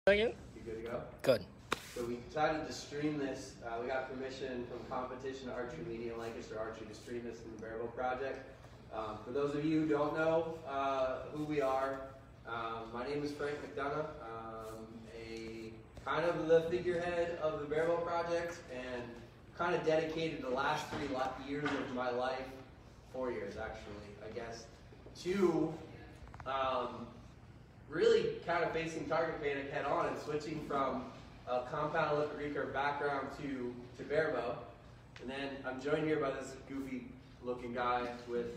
Second? You good to go? Good. So we decided to stream this. We got permission from Competition Archery Media in Lancaster Archery to stream this in the Barebow project. For those of you who don't know who we are, my name is Frank McDonough. A kind of the figurehead of the Barebow project, and kind of dedicated the last 3 years of my life, 4 years actually, I guess, to really kind of facing target panic head on and switching from a compound elliptic recurve background to Barebow. And then I'm joined here by this goofy looking guy with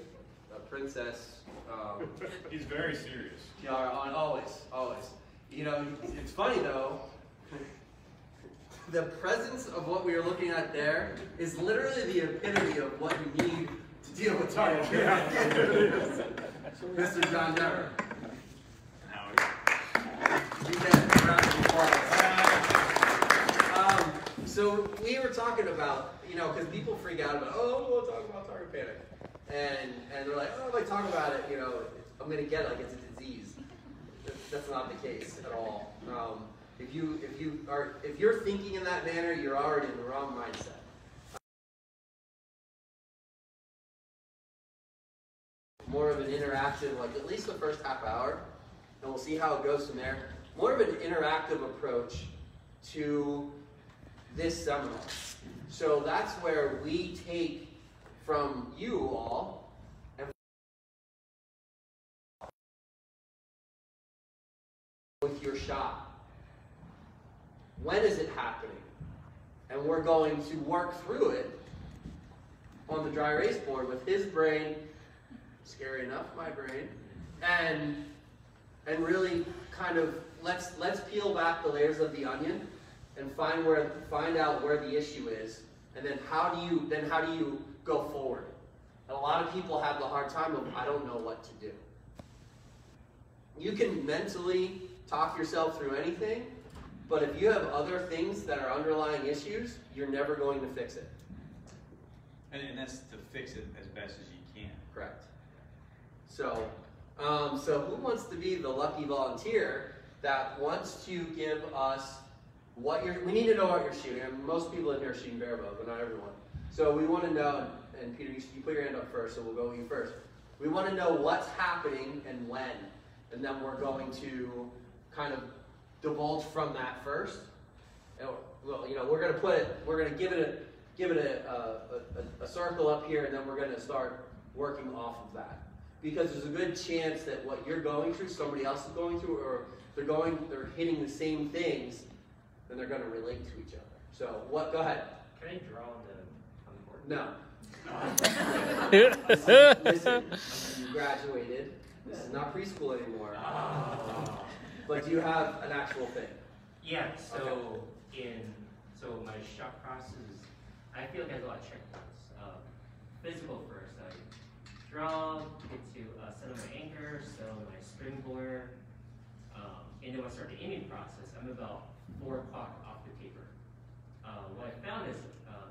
a princess. He's very serious. Yeah, always. You know, it's funny though, the presence of what we are looking at there is literally the epitome of what you need to deal with target panic. Mr. John Demmer. So we were talking about, you know, because people freak out about, oh, we'll talk about target panic, and they're like, oh, if I talk about it, you know, I'm gonna get it like it's a disease. That's not the case at all. If you're thinking in that manner, you're already in the wrong mindset. More of an interactive, like at least the first half hour, and we'll see how it goes from there. More of an interactive approach to this seminar. So that's where we take from you all and with your shot. When is it happening? And we're going to work through it on the dry erase board with his brain, scary enough, my brain, and really kind of let's peel back the layers of the onion and find out where the issue is, and then how do you go forward? And a lot of people have the hard time of, I don't know what to do. You can mentally talk yourself through anything, but if you have other things that are underlying issues, you're never going to fix it. And that's to fix it as best as you can. Correct. So who wants to be the lucky volunteer that wants to give us what we need to know what you're shooting. And most people in here are shooting Barebow, but not everyone. So we want to know, and Peter, you put your hand up first, so we'll go with you first. We want to know what's happening and when, and then we're going to kind of divulge from that first. And, well, you know, we're going to give it a circle up here, and then we're going to start working off of that. Because there's a good chance that what you're going through, somebody else is going through, or they're hitting the same things, then they're going to relate to each other. So go ahead. Can I draw on the board? No. Listen, you graduated. This is not preschool anymore. Oh. But do you have an actual thing? Yeah, so okay. So my shot process, I feel like I have a lot of checkpoints. Physical first, I draw, get to set up my anchor, set up my springboard, and then when I start the aiming process, I'm about 4 o'clock off the taper. What I found is,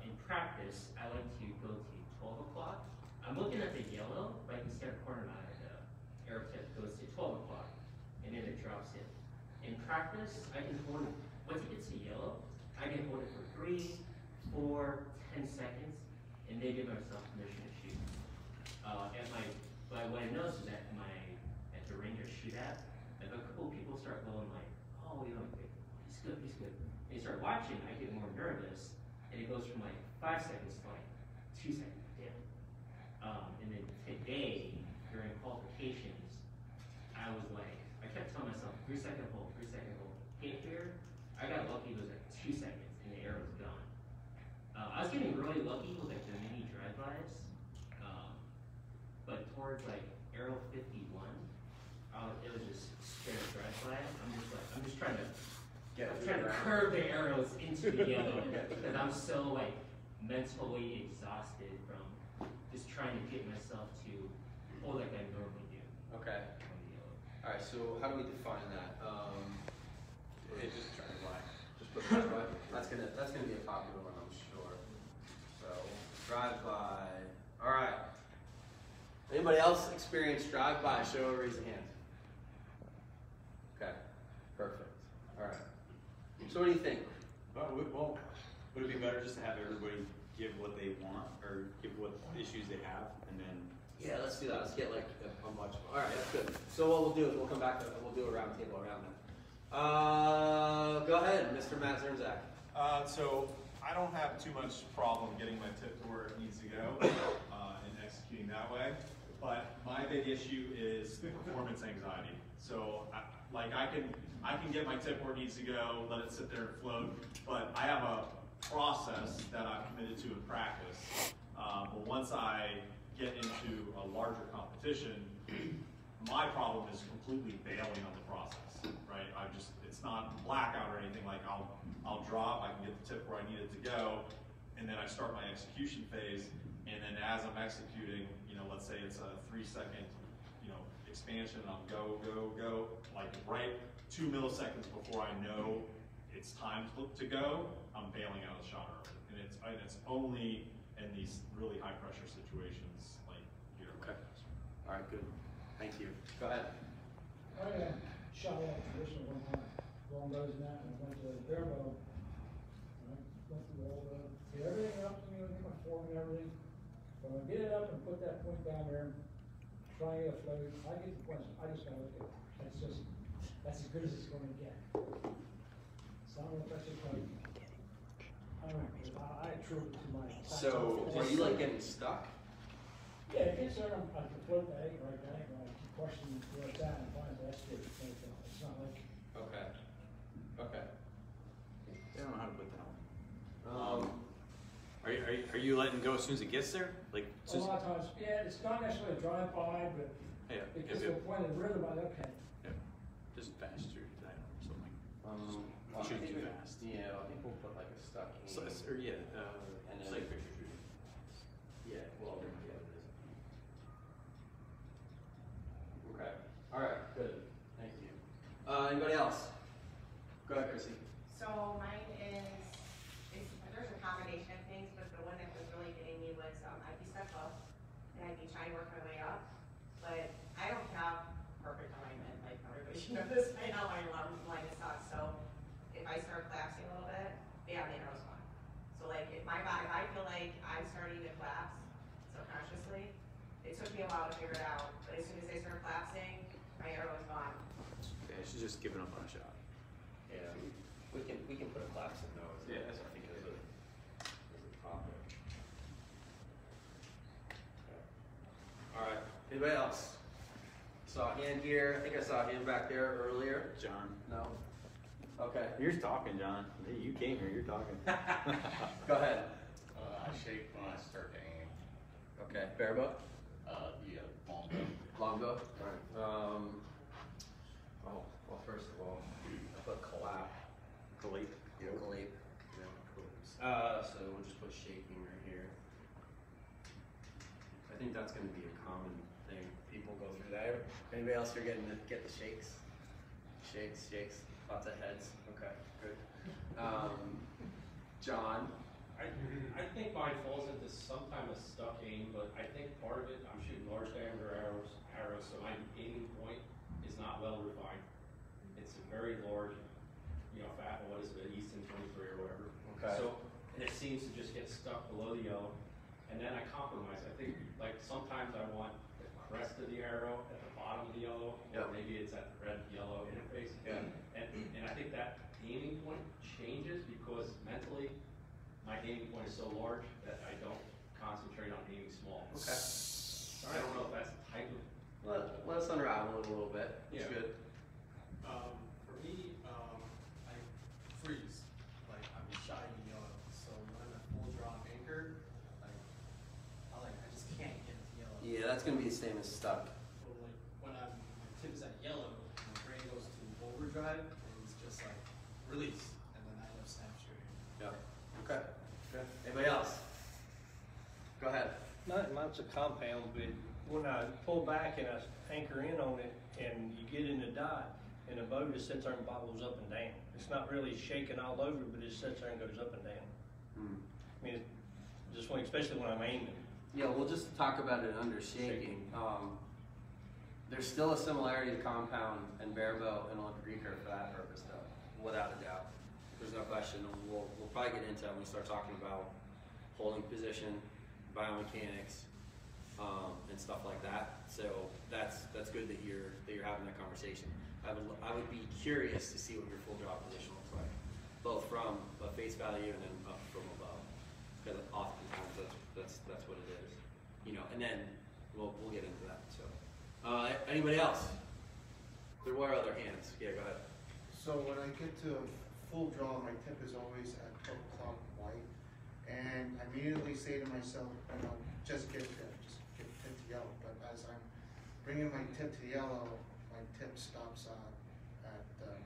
in practice, I like to go to 12 o'clock. I'm looking at the yellow, but I can see at the corner of my arrow tip goes to 12 o'clock, and then it drops in. In practice, I can hold it, once it gets to yellow, I can hold it for 3, 4, 10 seconds, and then give myself permission to shoot. But what I noticed is that at the range I shoot at, if a couple of people start going like, oh, you know, he's good. And you start watching, I get more nervous, and it goes from like 5 seconds to like 2 seconds. Damn. And then today, during qualifications, I was like, I kept telling myself, 3-second hold, 3-second hold. Hit here, I got lucky, it was like 2 seconds, and the arrow was gone. I was getting really lucky with like the mini drive-bys, but towards like arrow 51, it was just straight up drive-by. I'm just trying to curve the arrows into the yellow because I'm so like mentally exhausted from just trying to get myself to hold like I normally do. Okay. All right. So how do we define that? It's just drive-by. Just put drive-by. That's gonna be a popular one, I'm sure. So drive-by. All right. Anybody else experience drive-by? Show or raise a hand. Okay. Perfect. All right. So what do you think? Well, would it be better just to have everybody give what they want, or give what issues they have, and then? Yeah, let's do that. Let's get like a bunch. All right, that's good. So what we'll do is we'll come back. We'll do a round table around that. Go ahead, Mr. Matt Zernzak. So I don't have too much problem getting my tip to where it needs to go and executing that way. But my big issue is performance anxiety. So I can get my tip where it needs to go, let it sit there and float. But I have a process that I'm committed to in practice. But once I get into a larger competition, my problem is completely bailing on the process, right? It's not blackout or anything. Like I'll drop, I can get the tip where I need it to go, and then I start my execution phase, and then as I'm executing, let's say it's a 3-second, expansion, and I'll go, like right 2 milliseconds before I know it's time to go, I'm bailing out of the shot early. And it's only in these really high pressure situations like here. Okay. All right, good. Thank you. Go ahead. I shot off traditional one time, long those and that, and I went to Barebow, and I went through all get everything up, get my form and everything. But when I get it up and put that point down there, trying to float, I get the point, I just gotta look at it. That's as good as it's gonna get. So I don't know if that's just like, I don't know, I attribute it to my. So are you like getting stuck? Yeah, it gets there, I can float that anchor right there, and I keep questioning where it's at, and find that's good. It's not like. Okay. Okay. I don't know how to put that on. Are you letting go as soon as it gets there? Like A lot of times, yeah, it's not necessarily a drive-by, but yeah, it gets to a point of rhythm, okay. Yeah, just faster, I don't know, something. Well, Shoot I think too fast. Yeah, I think we'll put like a stuck in. So, or yeah, and it's then like picture shooting. Yeah, well, yeah, it is. Okay. All right. Good. Thank you. Anybody else? Go ahead, Chrissy. So mine is there's a combination of things, but the one that was really getting me was I'd be stuck up and I'd be trying to work my way up, but I don't have perfect alignment. Like everybody should know this by now. My line is stuck. So if I start collapsing a little bit, yeah, the arrow's gone. So like if I feel like I'm starting to collapse subconsciously, it took me a while to figure it out, but as soon as I start collapsing, my arrow is gone. Yeah, she's just giving up on a shot. Yeah. We can put a class in those. Yeah, that's I think as a topic. Okay. All right. Anybody else? Saw a hand here. I think I saw a hand back there earlier. John. No. Okay. You're talking, John. Hey, you came here, you're talking. Go ahead. I shake when I start to aim. Okay. Barebow? Yeah, long bow. Longbow? All right. Well, first of all, I put collapse. Collate. Collate. So we'll just put shaking right here. I think that's going to be a common thing. People go through that. Anybody else here get the shakes? Shakes. Lots of heads. Okay, good. John? I think mine falls into some kind of stuck aim, but I think part of it, I'm shooting large diameter arrows, so my aiming point is not well refined. It's a very large, fat, what is it, Easton 23 or whatever. Okay. So it seems to just get stuck below the yellow, and then I compromise. I think, like, sometimes I want the crest of the arrow at the bottom of the yellow, or maybe it's at the red-yellow interface. Yeah. And I think that aiming point changes because mentally, my aiming point is so large that I don't concentrate on aiming small. Okay. I don't know if that's the type of. Let us unravel it a little bit. It's Yeah. good. For me, I freeze. Like I'm shy in yellow. So when I'm at full draw anchor, I just can't get to yellow. Yeah, that's going to be the same as stuck. But like when my tip is at yellow, my brain goes to overdrive, and it's just like release, and then I end up snap shooting. Yeah. Okay. Good. Anybody else? Go ahead. Mine's a compound, but when I pull back and I anchor in on it and you get in the dot and the bow just sits there and bobbles up and down. It's not really shaking all over, but it sits there and goes up and down. I mean, just especially when I'm aiming. Yeah, we'll just talk about it under shaking. There's still a similarity to compound and barebow and Olympic recurve for that purpose, though, without a doubt. question, and we'll probably get into it when we start talking about holding position, biomechanics, and stuff like that. So that's good that you're having that conversation. I would be curious to see what your full drop position looks like, both from a face value and then up from above, because oftentimes that's what it is, you know. And then we'll get into that. So anybody else? There were other hands. Yeah, go ahead. So when I get to full draw, my tip is always at 12 o'clock white, and I immediately say to myself, you know, just get tip to yellow. But as I'm bringing my tip to yellow, my tip stops at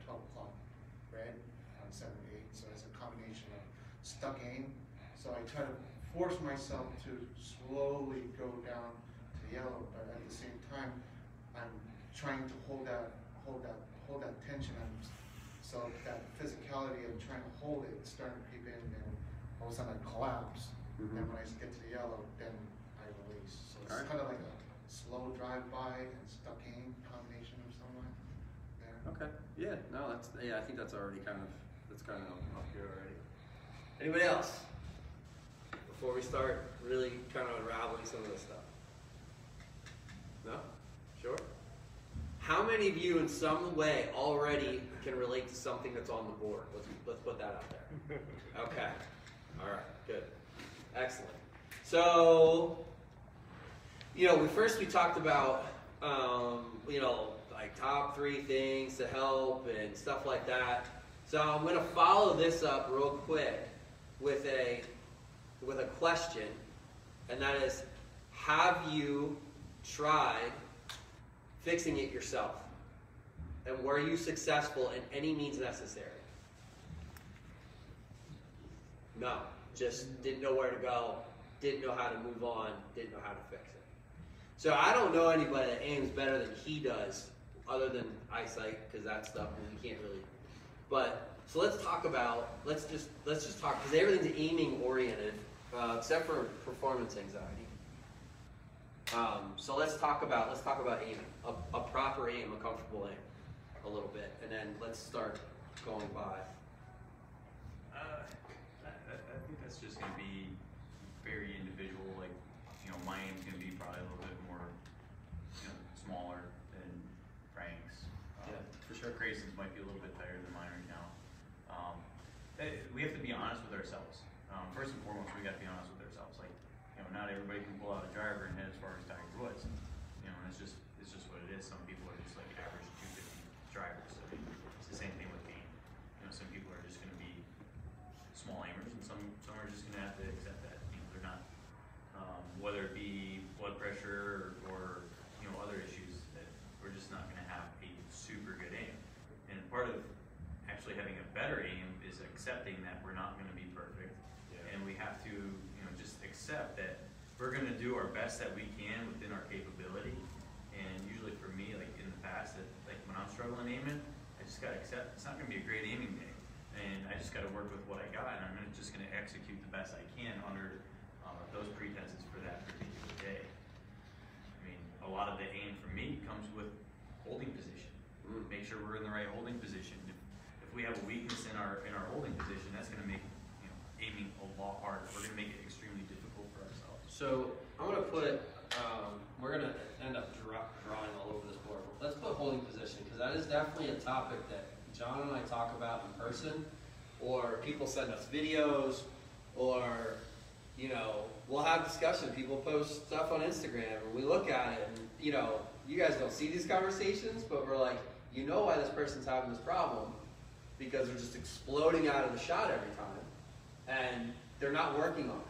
12 o'clock red on 7-8. So it's a combination of stuck aim. So I try to force myself to slowly go down to yellow, but at the same time, I'm trying to hold that tension. So that physicality of trying to hold it is starting to creep in, and all of a sudden I collapse. Mm-hmm. And when I get to the yellow, then I release. So it's All right. kind of like a slow drive-by and stuck aim combination of somewhere there. Okay. Yeah. No. I think that's already kind of up here already. Anybody else? Before we start really kind of unraveling some of this stuff. No? Sure? How many of you in some way already can relate to something that's on the board? Let's put that out there. Okay. All right. Good. Excellent. So, you know, we talked about, you know, like top 3 things to help and stuff like that. So I'm going to follow this up real quick with a question, and that is, have you tried fixing it yourself? And were you successful in any means necessary? No. Just didn't know where to go, didn't know how to move on, didn't know how to fix it. So I don't know anybody that aims better than he does, other than eyesight, because that stuff we can't really. But so let's just talk, because everything's aiming oriented, except for performance anxiety. So let's talk about aiming, a proper aim, a comfortable aim, a little bit, and then let's start going by. I think that's just going to be very individual. Like, you know, my aim's going to be probably a little bit more, you know, smaller than Frank's. Yeah, for sure. Grayson's might be a little bit tighter than mine right now. We have to be honest with ourselves. First and foremost, we got to be honest with ourselves. Like, you know, not everybody can pull out a driver and head as far as Tiger Woods. You know, and it's just what it is. Some people are just like average 250 drivers. I mean, it's the same thing with me. You know, some people are just going to be small aimers, and some are just going to have to accept that. You know, they're not, whether it be blood pressure or you know, other issues, that we're just not going to have a super good aim. And part of actually having a better aim is accepting that we're not going to be perfect, and we have to, you know, just accept that we're going to do our best that we can within our capability. And usually for me, like in the past, like when I'm struggling aiming, I just got to accept it's not going to be a great aiming day, and I just got to work with what I got, and I'm just going to execute the best I can under those pretenses for that particular day. I mean, a lot of the aim for me comes with holding position. Make sure we're in the right holding position. If we have a weakness in our holding position, that's going to make, you know, aiming a lot harder. We're going to make it extremely difficult for ourselves. So I'm going to put, we're going to end up drawing all over this board. Let's put holding position, because that is definitely a topic that John and I talk about in person, or people send us videos, or, you know, we'll have discussion. People post stuff on Instagram, and we look at it, and, you know, you guys don't see these conversations, but we're like, you know why this person's having this problem, because they're just exploding out of the shot every time, and they're not working on it.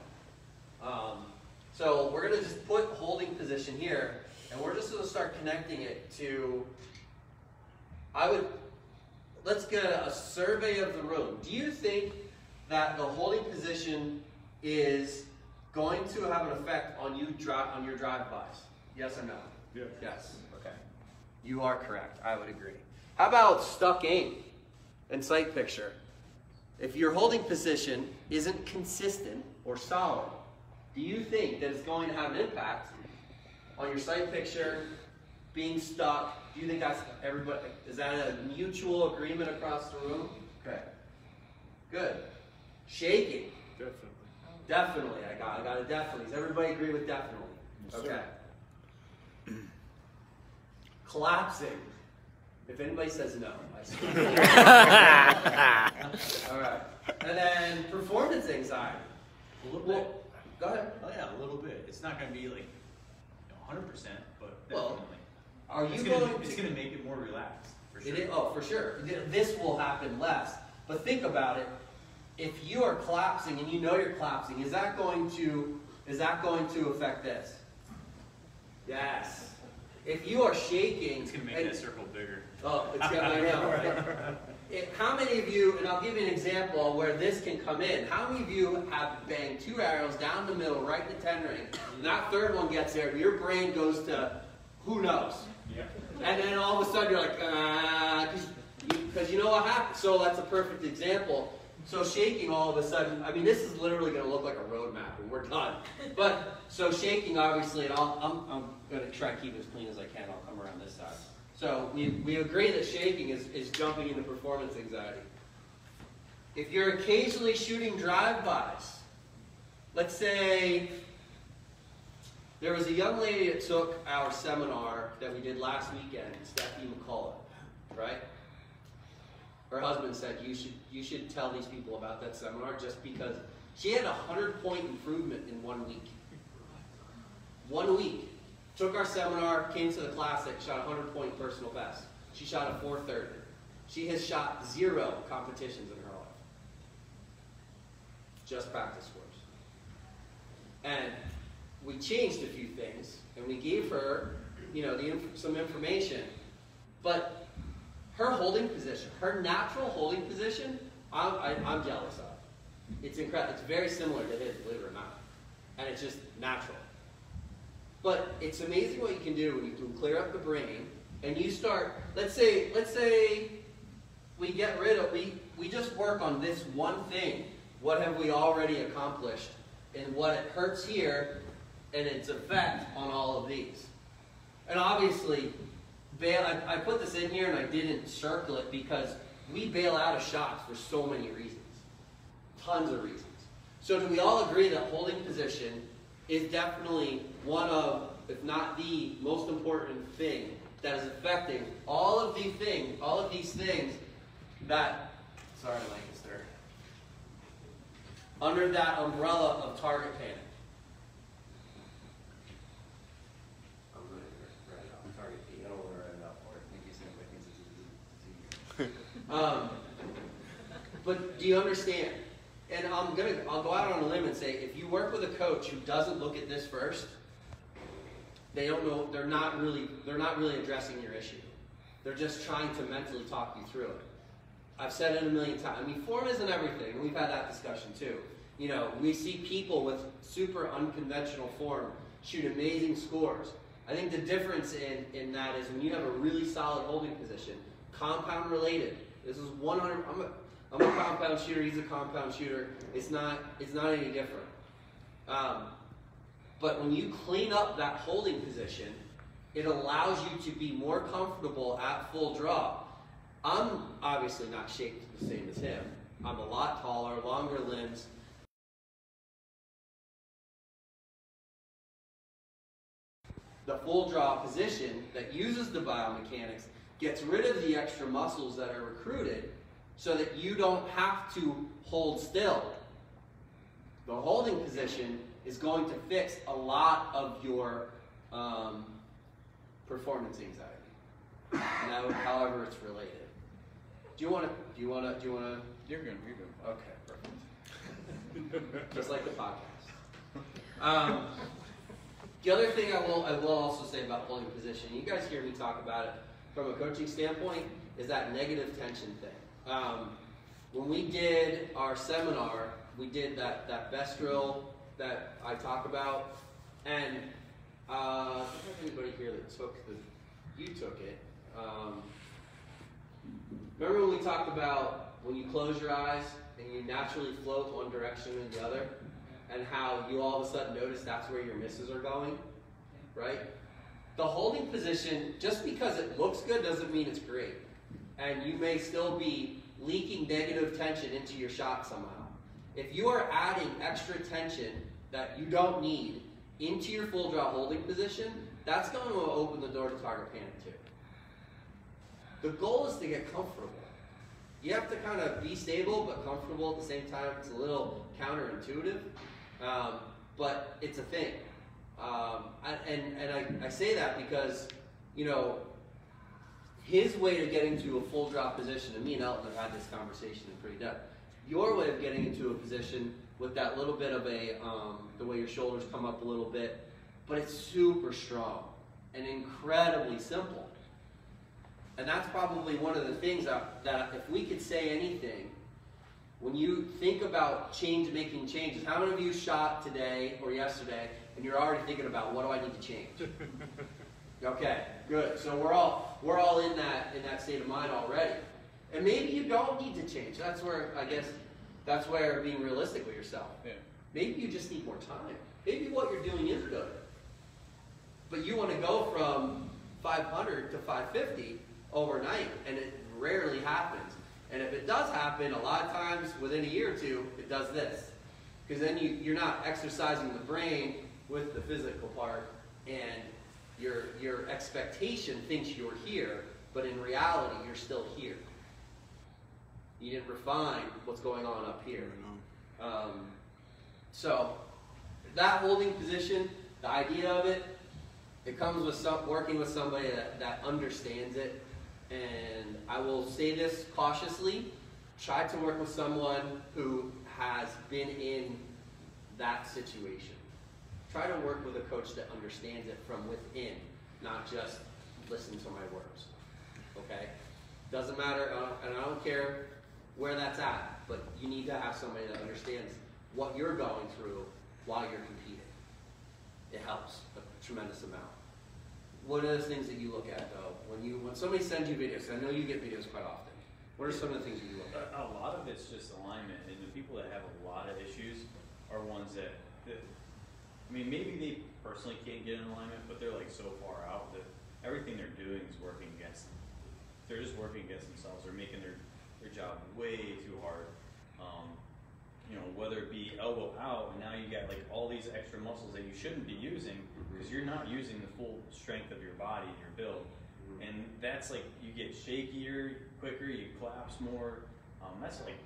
So we're going to just put holding position here, and we're just going to start connecting it to, let's get a survey of the room. Do you think that the holding position is going to have an effect on your drive-bys? Yes or no? Yes. Yes. Okay. You are correct. I would agree. How about stuck aim and sight picture? If your holding position isn't consistent or solid, do you think that it's going to have an impact on your sight picture, being stuck? Do you think that's everybody? Is that a mutual agreement across the room? Okay. Good. Shaking. Definitely. Definitely. I got it definitely. Does everybody agree with definitely? Yes, Okay. sir. Collapsing. If anybody says no, I swear. All right. And then performance anxiety. A little bit. Well, go ahead. Oh yeah, a little bit. It's not going to be like 100%, but Well, definitely. Are you It's going going to make it more relaxed, for sure. It is, oh, for sure. This will happen less. But think about it. If you are collapsing and you know you're collapsing, is that going to affect this? Yes. If you are shaking, It's going to make that circle bigger. Oh, it's gonna, I know. Right? How many of you, and I'll give you an example of where this can come in. How many of you have banged 2 arrows down the middle, right in the 10 ring, and that third one gets there, your brain goes to who knows? Yeah. And then all of a sudden you're like, because you know what happened. So that's a perfect example. So shaking all of a sudden, I mean, this is literally going to look like a roadmap, and we're done. But so shaking, obviously, and I'm going to try to keep it as clean as I can. I'll come around this side. So we agree that shaking is jumping into performance anxiety. If you're occasionally shooting drive-bys, let's say there was a young lady that took our seminar that we did last weekend, Stephanie McCullough, right? Her husband said, you should tell these people about that seminar just because she had a 100-point improvement in 1 week. 1 week. Took our seminar, came to the classic, shot a 100-point personal best. She shot a 430. She has shot 0 competitions in her life. Just practice scores. And we changed a few things, and we gave her, some information. But her holding position, her natural holding position, I'm jealous of. It's incredible. It's very similar to his, believe it or not. And it's just natural. But it's amazing what you can do when you can clear up the brain and you start, let's say we get rid of, we just work on this one thing. What have we already accomplished? And what it hurts here and its effect on all of these. And obviously, I put this in here and I didn't circle it because we bail out of shots for so many reasons. Tons of reasons. So do we all agree that holding position is definitely one of, if not the most important thing that is affecting all of these things that, sorry Lancaster, under that umbrella of target panic. I'm going to write it off target P. I don't want to write it out for it. I think it's but do you understand? And I'll go out on a limb and say, if you work with a coach who doesn't look at this first, they don't know, they're not really addressing your issue. They're just trying to mentally talk you through it. I've said it a million times. I mean, form isn't everything, and we've had that discussion too. We see people with super unconventional form shoot amazing scores. I think the difference in that is when you have a really solid holding position, compound related. This is 100. I'm a compound shooter. He's a compound shooter. It's not any different. But when you clean up that holding position, it allows you to be more comfortable at full draw. I'm obviously not shaped the same as him. I'm a lot taller, longer limbs. The full draw position that uses the biomechanics gets rid of the extra muscles that are recruited so that you don't have to hold still. The holding position is going to fix a lot of your performance anxiety. Now, however it's related. Do you want to? You're good. Okay, perfect. Just like the podcast. The other thing I will also say about holding position, you guys hear me talk about it from a coaching standpoint, is that negative tension thing. When we did our seminar, we did that best drill that I talk about, and I don't have anybody here that you took it. Remember when we talked about when you close your eyes and you naturally float one direction and the other, and how you all of a sudden notice that's where your misses are going, right? The holding position, just because it looks good doesn't mean it's great. And you may still be leaking negative tension into your shot somehow. If you are adding extra tension that you don't need into your full draw holding position, that's going to open the door to target panic too. The goal is to get comfortable. You have to kind of be stable but comfortable at the same time. It's a little counterintuitive, but it's a thing. I say that because, you know, his way to getting to a full drop position, and me and Elton have had this conversation in pretty depth. Your way of getting into a position with that little bit of a, the way your shoulders come up a little bit, but it's super strong and incredibly simple. And that's probably one of the things that if we could say anything, when you think about making changes, how many of you shot today or yesterday and you're already thinking about, what do I need to change? Okay, good. So we're all in that state of mind already. And maybe you don't need to change. That's where, I guess, that's where being realistic with yourself. Yeah. Maybe you just need more time. Maybe what you're doing is good. But you want to go from 500 to 550 overnight, and it rarely happens. And if it does happen, a lot of times within a year or two, it does this. Because then you're not exercising the brain with the physical part, and your expectation thinks you're here, but in reality, you're still here. You didn't refine what's going on up here. So that holding position, the idea of it, it comes with working with somebody that understands it. And I will say this cautiously, try to work with someone who has been in that situation. Try to work with a coach that understands it from within, not just listen to my words. Okay? Doesn't matter, and I don't care where that's at, but you need to have somebody that understands what you're going through while you're competing. It helps a tremendous amount. What are the things that you look at though? When somebody sends you videos, I know you get videos quite often. What are some of the things that you look at? A lot of it's just alignment, and the people that have a lot of issues are ones that I mean, maybe they personally can't get in alignment, but they're like so far out that everything they're doing is working against them. They're just working against themselves. They're making their job way too hard. You know, whether it be elbow out, and now you got like all these extra muscles that you shouldn't be using because you're not using the full strength of your body and your build. And that's like, you get shakier quicker, you collapse more. That's like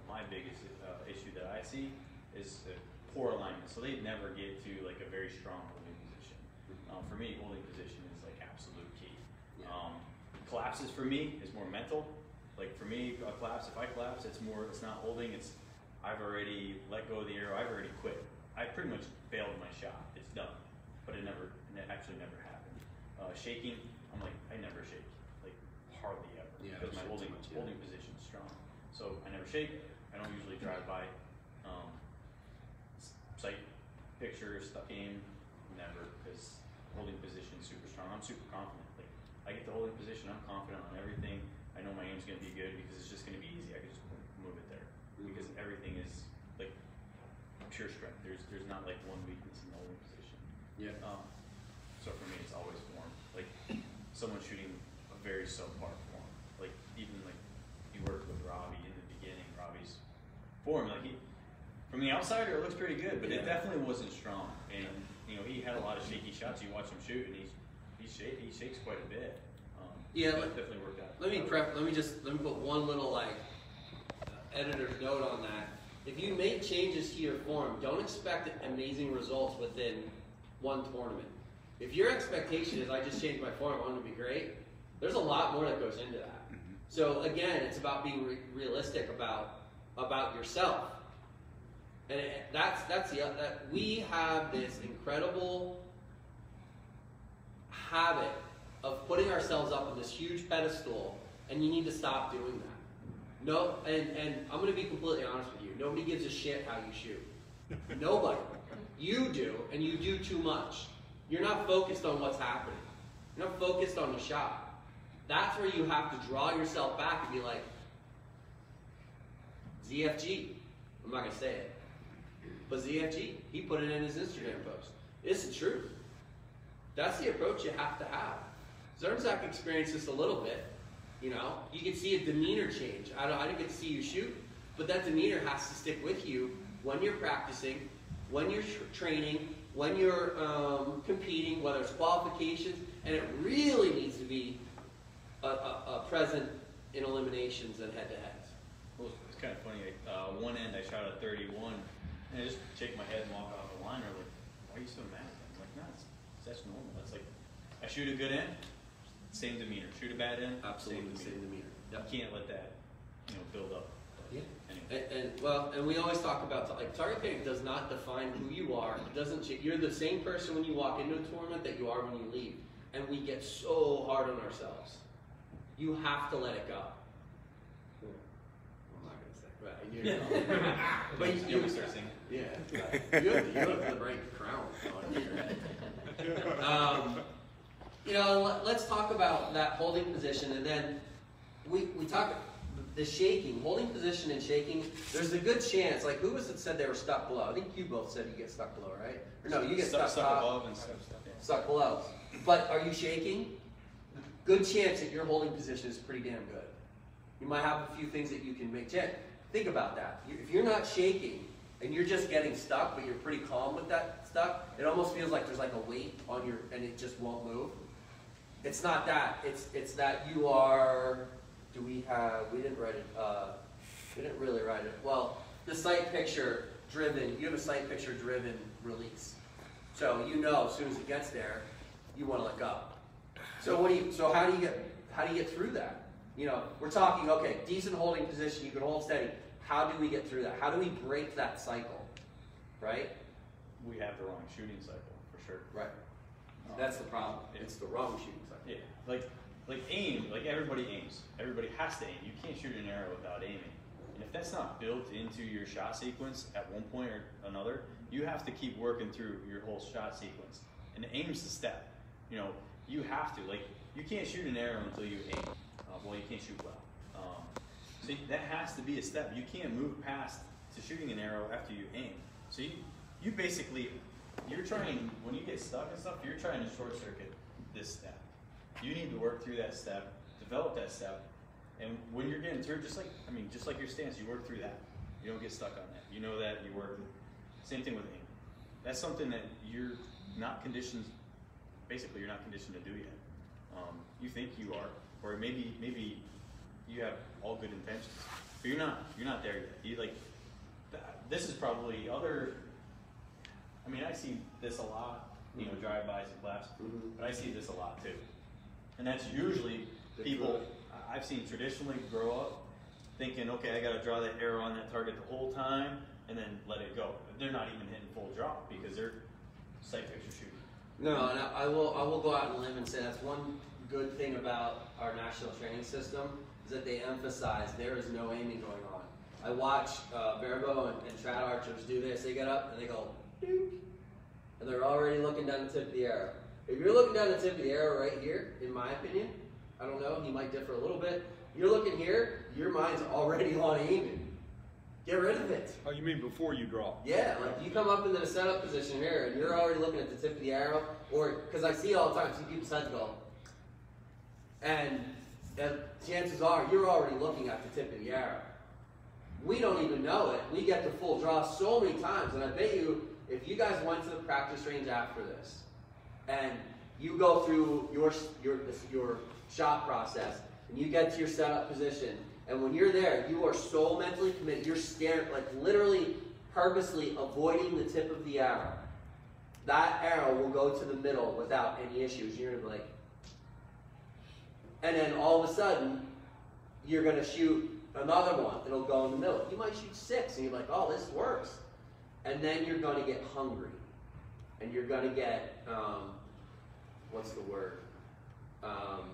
my biggest issue that I see is poor alignment. So they never get to like a very strong holding position. For me, holding position is like absolute key. Collapses for me is more mental. Like for me, a collapse, if I collapse, it's not holding, I've already let go of the arrow, I've already quit. I pretty much failed my shot, it's done. But it actually never happened. Shaking, I'm like, I never shake, like hardly ever, because my holding position is strong. So I never shake, I don't usually drive by. Sight, picture, stuck aim, never, because holding position is super strong. I'm super confident. Like, I get the holding position, I'm confident on everything. I know my aim's gonna be good because it's just gonna be easy. I can just move it there. Because everything is like pure strength. There's not like one weakness in the holding position. Yeah. So for me, it's always form. Like someone shooting a very subpar form. Like even like you worked with Robbie in the beginning. Robbie's form, like from the outsider, it looks pretty good, but it definitely wasn't strong. And you know, he had a lot of shaky shots. You watch him shoot, and he shakes quite a bit. That definitely worked out. Let me put one little like editor's note on that. If you make changes to your form, don't expect amazing results within one tournament. If your expectation is, I just changed my form, I'm going to be great, there's a lot more that goes into that. So again, it's about being realistic about yourself. And that we have this incredible habit of putting ourselves up on this huge pedestal, and you need to stop doing that. No, and I'm going to be completely honest with you. Nobody gives a shit how you shoot. Nobody. You do, and you do too much. You're not focused on what's happening. You're not focused on the shot. That's where you have to draw yourself back and be like, ZFG. I'm not going to say it. But ZFG, he put it in his Instagram post. It's the truth. That's the approach you have to have. Zernzak experienced this a little bit. You know, you can see a demeanor change. I didn't get to see you shoot, but that demeanor has to stick with you when you're practicing, when you're training, when you're competing, whether it's qualifications, and it really needs to be present in eliminations and head-to-heads. Well, it's kind of funny. One end I shot a 31, and I just shake my head and walk off the line. They're like, "Why are you so mad?" I'm like, "No, that's normal. That's like, I shoot a good end, same demeanor. Shoot a bad end, Absolutely, same demeanor. Yep. You can't let that, build up." Yeah. Anyway. And we always talk about, like, target panic does not define who you are. It doesn't. You're the same person when you walk into a tournament that you are when you leave. And we get so hard on ourselves. You have to let it go. I'm not gonna say. Right. But you start singing. Yeah. You have the right crown on your head. Let's talk about that holding position, and then we talk the shaking, holding position and shaking. There's a good chance. Like, who was it said they were stuck below? I think you both said you get stuck below, right? Or no, you get stuck above and stuck below. But are you shaking? Good chance that your holding position is pretty damn good. You might have a few things that you can make check. Think about that. If you're not shaking and you're just getting stuck, but you're pretty calm with that stuck, it almost feels like there's like a weight on your, and it just won't move. It's not that. It's that you are. We didn't write it. We didn't really write it. Well, the sight picture driven. You have a sight picture driven release. So as soon as it gets there, you want to let go. So how do you get through that? We're talking, okay, decent holding position, you can hold steady. How do we get through that? How do we break that cycle? Right? We have the wrong shooting cycle, for sure. Right. That's the problem. It's the wrong shooting cycle. Yeah. Like aim, like everybody aims. Everybody has to aim. You can't shoot an arrow without aiming. And if that's not built into your shot sequence at one point or another, you have to keep working through your whole shot sequence. And aim's the step. You have to. Like, you can't shoot an arrow until you aim. Well, you can't shoot well. So that has to be a step. You can't move past to shooting an arrow after you aim. So you basically, you're trying, when you get stuck and stuff, you're trying to short circuit this step. You need to work through that step, develop that step, and when you're getting through, just like your stance, you work through that. You don't get stuck on that. You know that, you work. Same thing with aim. That's something that you're not conditioned, basically you're not conditioned to do yet. You think you are, or maybe you have all good intentions, but you're not there yet. This is probably other, I see this a lot, drive-bys and claps, but I see this a lot too. And that's usually people I've seen traditionally grow up thinking, okay, I got to draw that arrow on that target the whole time and then let it go. But they're not even hitting full draw because they're sight picture shooting. No, and I will go out on a limb and say that's one good thing about our national training system is that they emphasize there is no aiming going on. I watch Barebow and trad archers do this. They get up and they go, ding, and they're already looking down the tip of the arrow. If you're looking down the tip of the arrow right here, in my opinion, I don't know, he might differ a little bit. You're looking here, your mind's already on aiming. Get rid of it. Oh, you mean before you draw? Yeah, like you come up into the setup position here and you're already looking at the tip of the arrow, or, because I see all the time, I see people's heads go, and chances are you're already looking at the tip of the arrow. We don't even know it. We get to full draw so many times, and I bet you, if you guys went to the practice range after this, and you go through your shot process, and you get to your setup position, and when you're there, you are so mentally committed, you're scared, like literally, purposely avoiding the tip of the arrow. That arrow will go to the middle without any issues. You're gonna be like, and then all of a sudden, you're gonna shoot another one. It'll go in the middle. You might shoot 6, and you're like, oh, this works. And then you're gonna get hungry. And you're gonna get, what's the word? No,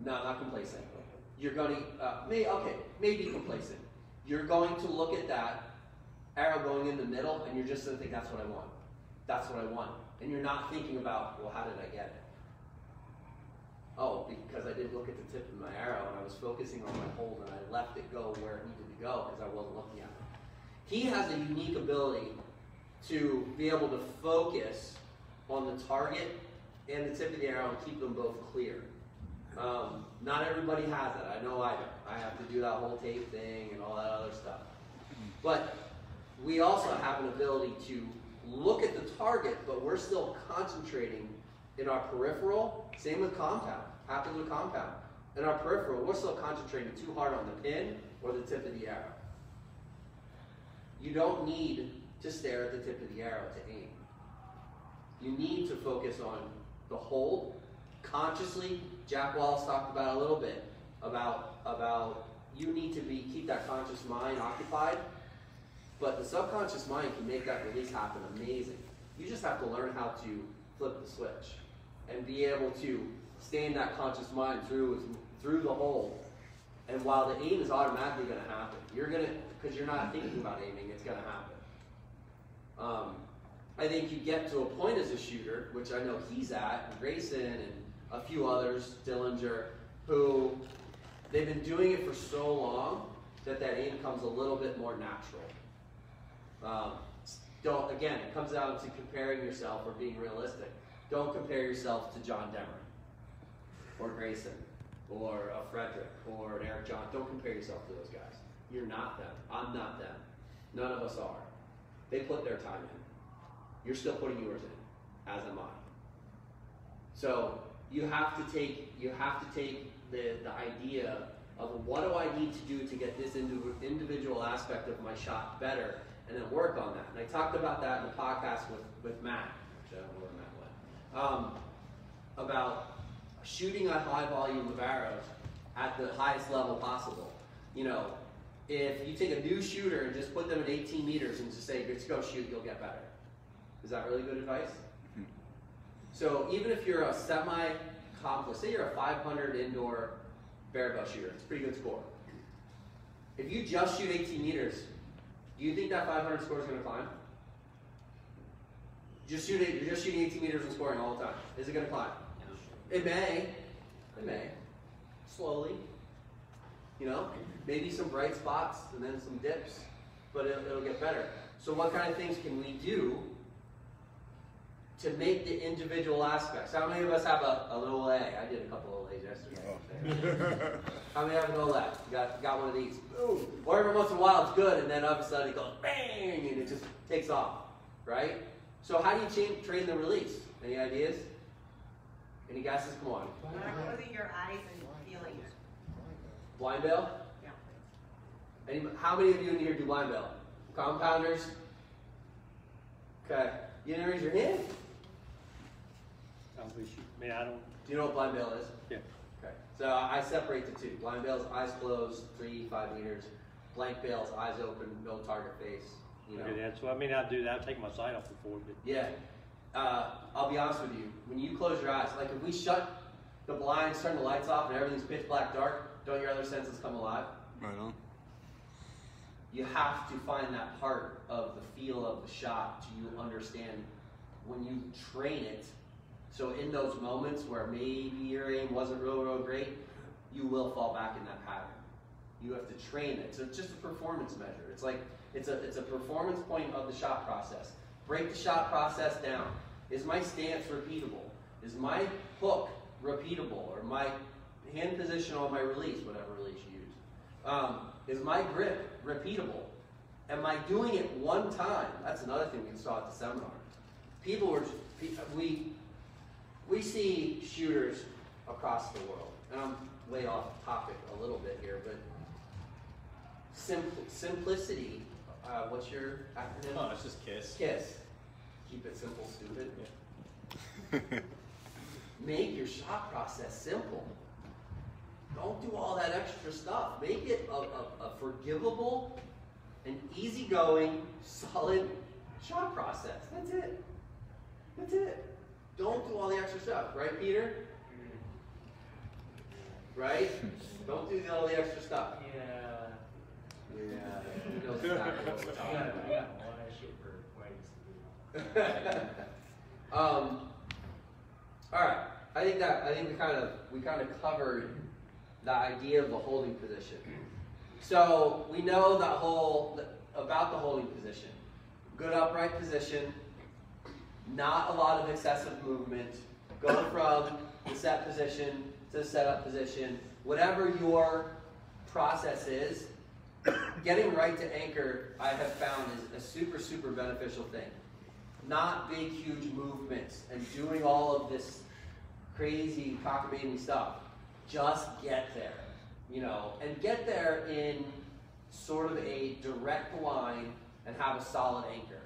not complacent. You're going to, maybe complacent. You're going to look at that arrow going in the middle, and you're just going to think, that's what I want. That's what I want. And you're not thinking about, well, how did I get it? Oh, because I didn't look at the tip of my arrow, and I was focusing on my hold, and I left it go where it needed to go because I wasn't looking at it. He has a unique ability to be able to focus on the target and the tip of the arrow and keep them both clear. Not everybody has that. I know I don't. I have to do that whole tape thing and all that other stuff. But we also have an ability to look at the target, but we're still concentrating in our peripheral. Same with compound. Happens with compound. In our peripheral, we're still concentrating too hard on the pin or the tip of the arrow. You don't need to stare at the tip of the arrow to aim. You need to focus on the hold consciously. Jack Wallace talked about a little bit about you need to keep that conscious mind occupied, but the subconscious mind can make that release happen amazing. You just have to learn how to flip the switch and be able to stay in that conscious mind through the hold. And while the aim is automatically going to happen, because you're not thinking about aiming, it's going to happen. I think you get to a point as a shooter, which I know he's at, and Grayson and a few others, Dillinger, who they've been doing it for so long that aim comes a little bit more natural. Again, it comes down to comparing yourself or being realistic. Don't compare yourself to John Demmer or Grayson or a Frederick or an Eric John. Don't compare yourself to those guys. You're not them. I'm not them. None of us are. They put their time in. You're still putting yours in, as am I. So you have to take the idea of what do I need to do to get this individual aspect of my shot better, and then work on that. And I talked about that in the podcast with Matt. Actually, I don't know where Matt went. About shooting a high volume of arrows at the highest level possible. You know, if you take a new shooter and just put them at 18 meters and just say, let's go shoot, you'll get better. Is that really good advice? So even if you're a semi-accomplished, say you're a 500 indoor Barebow shooter, it's a pretty good score. If you just shoot 18 meters, do you think that 500 score is going to climb? You're just shooting 18 meters and scoring all the time. Is it going to climb? It may. It may. Slowly. You know, maybe some bright spots and then some dips, but it'll get better. So what kind of things can we do to make the individual aspects? How many of us have a little A? I did a couple of A's yesterday. How many have an O left? You got one of these. Boom. Or every once in a while it's good, and then all of a sudden it goes bang, and it just takes off, right? So how do you train the release? Any ideas? Any guesses? Come on. Closing your eyes and feeling it. Blind bail? Yeah. How many of you in here do blind bail? Compounders? Okay. You didn't raise your hand? I don't. Do you know what blind bail is? Yeah. Okay. So I separate the two. Blind bail is eyes closed, 3-5 meters. Blank bail is eyes open, no target face. You know. Okay, that's what I mean. I do that. I take my sight off before. But Yeah. I'll be honest with you. When you close your eyes, like if we shut the blinds, turn the lights off, and everything's pitch black dark, don't your other senses come alive? Right on. You have to find that part of the feel of the shot to understand when you train it. So in those moments where maybe your aim wasn't real great, you will fall back in that pattern. You have to train it. So it's just a performance measure. It's like it's a performance point of the shot process. Break the shot process down. Is my stance repeatable? Is my hook repeatable? Or my hand position on my release, whatever release you use? Is my grip repeatable? Am I doing it one time? That's another thing we saw at the seminar. We see shooters across the world, and I'm way off topic a little bit here, but simplicity. What's your acronym? Oh, it's just KISS. KISS. Keep it simple, stupid. Yeah. Make your shot process simple. Don't do all that extra stuff. Make it a forgivable and easygoing, solid shot process. That's it. That's it. Don't do all the extra stuff. Right, Peter? Right? Don't do all the extra stuff. Yeah. Yeah. He knows exactly what we're talking I about. got a lot of shit for whites to do. All right. I think we kind of covered the idea of the holding position. So we know about the holding position. Good upright position. Not a lot of excessive movement. Go from the set position to the setup position, whatever your process is, getting right to anchor, I have found, is a super, super beneficial thing. Not big, huge movements and doing all of this crazy cockamamie stuff. Just get there, you know, and get there in sort of a direct line and have a solid anchor.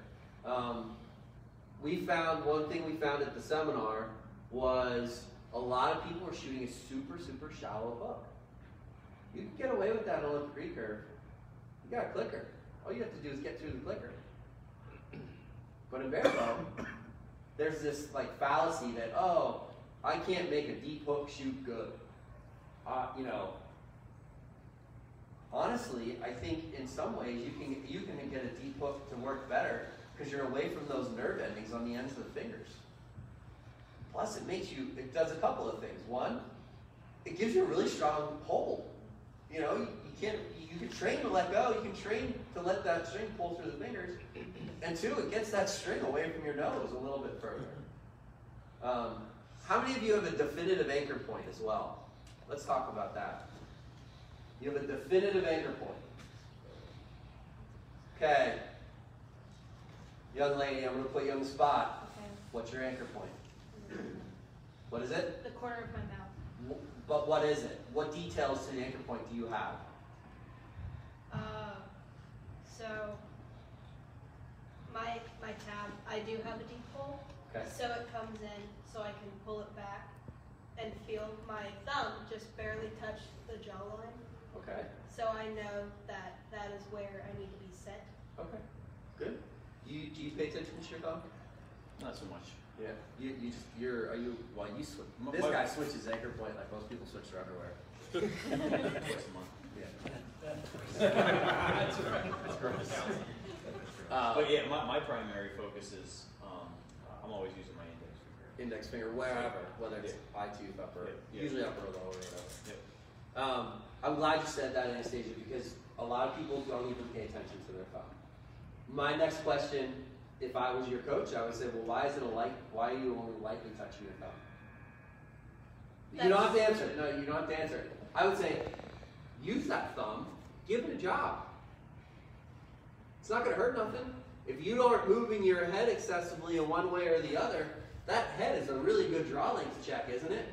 We found, one thing we found at the seminar was a lot of people are shooting a super, super shallow hook. You can get away with that on a recurve. You got a clicker. All you have to do is get through the clicker. But in Barebow, there's this like fallacy that, oh, I can't make a deep hook shoot good. You know, honestly, I think in some ways you can get a deep hook to work better because you're away from those nerve endings on the ends of the fingers. Plus, it does a couple of things. One, it gives you a really strong hold. You know, you can train to let go. You can train to let that string pull through the fingers. And two, it gets that string away from your nose a little bit further. How many of you have a definitive anchor point as well? Let's talk about that. You have a definitive anchor point. Okay. Young lady, I'm going to put you on the spot. Okay. What's your anchor point? What is it? The corner of my mouth. But what is it? What details to the anchor point do you have? So my tab, I do have a deep pull. Okay. So it comes in, so I can pull it back and feel my thumb just barely touch the jawline. Okay. So I know that that is where I need to be set. Okay. Good. Do you pay attention to your thumb? Not so much. Yeah. You switch. This guy switches anchor point like most people switch their underwear. Twice a month. Yeah. That's right. That's gross. But yeah, my primary focus is I'm always using my Index finger, wherever, whether it's eye tooth, upper, usually upper or lower. Yep. I'm glad you said that, Anastasia, because a lot of people don't even pay attention to their thumb. My next question, if I was your coach, I would say, well, why are you only lightly touching your thumb? You don't have to answer it. No, you don't have to answer it. I would say, use that thumb, give it a job. It's not going to hurt nothing. If you aren't moving your head excessively in one way or the other, that head is a really good draw length check, isn't it?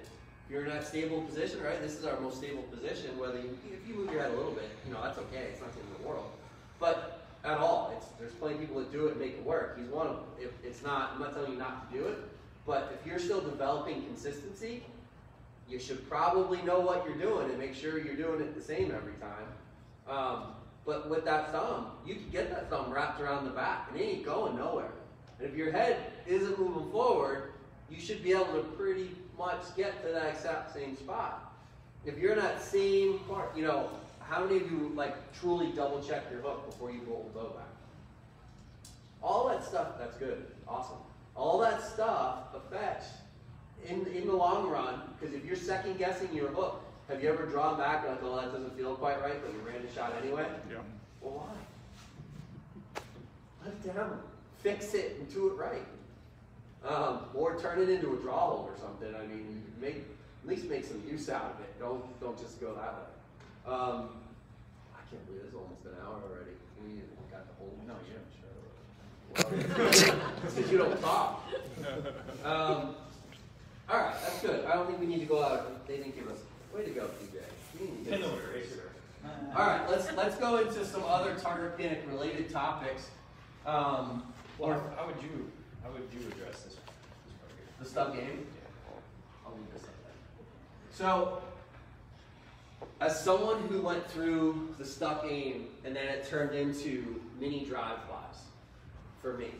If you're in that stable position, right? This is our most stable position. If you move your head a little bit, you know, that's okay. It's not the end of the world. But at all, there's plenty of people that do it and make it work. He's one of them. I'm not telling you not to do it, but if you're still developing consistency, you should probably know what you're doing and make sure you're doing it the same every time. But with that thumb, you can get that thumb wrapped around the back and it ain't going nowhere. And if your head isn't moving forward, you should be able to pretty much get to that exact same spot. If you're in that same part, you know, how many of you like truly double check your hook before you roll the bow back? All that stuff, that's good, awesome. All that stuff affects in the long run, because if you're second guessing your hook, have you ever drawn back like, oh, that doesn't feel quite right, but you ran the shot anyway? Yeah. Well, why? Let it down. Fix it and do it right. Or turn it into a draw hold or something. I mean, at least make some use out of it. Don't just go that way. I can't believe it's almost an hour already. We got the whole. No, you don't shut up. Because you don't talk. All right, that's good. I don't think we need to go out. They didn't give us. Way to go, TJ. We need to get us a racer. All right, let's go into some other target panic related topics. How would you address this part here? The stub game? I'll leave this up there. So, as someone who went through the stuck aim and then it turned into mini drive flies for me,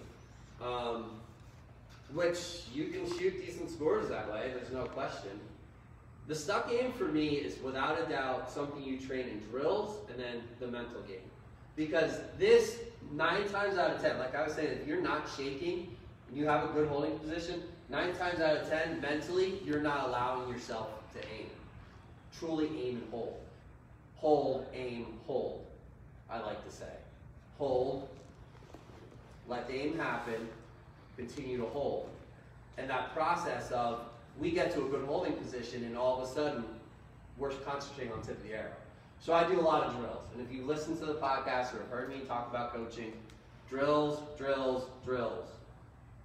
which you can shoot decent scores that way, there's no question. The stuck aim for me is without a doubt something you train in drills and then the mental game. Because this, 9 times out of 10, like I was saying, if you're not shaking and you have a good holding position, 9 times out of 10, mentally, you're not allowing yourself to aim. Truly aim and hold. Hold, aim, hold, I like to say. Hold, let the aim happen, continue to hold. And that process of we get to a good holding position, and all of a sudden, we're concentrating on the tip of the arrow. So I do a lot of drills, and if you listen to the podcast or have heard me talk about coaching, drills, drills, drills.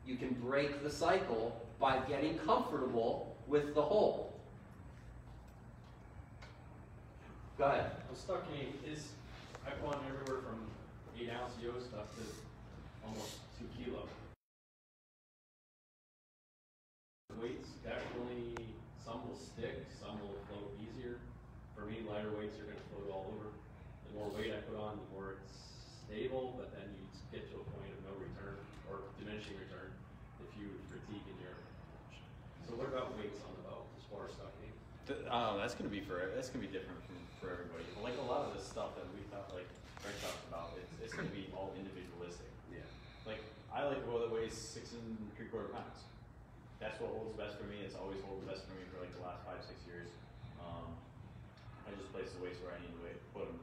You can break the cycle by getting comfortable with the hold. Go ahead. Well, stuck aim is, I've gone everywhere from 8-ounce yo stuff to almost 2 kilo. Weights definitely, some will stick, some will float easier. For me, lighter weights are going to float all over. The more weight I put on, the more it's stable, but then you get to a point of no return or diminishing return if you fatigue in your approach. So what about weights on the bow as far as stuck aim? That's gonna be different for everybody. Like a lot of the stuff that we thought, like Greg talked about, it's gonna be all individualistic. Yeah. Like I like a bow that weighs 6 3/4 pounds. That's what holds best for me. It's always held best for me for like the last 5-6 years. I just place the weights where I need to put them.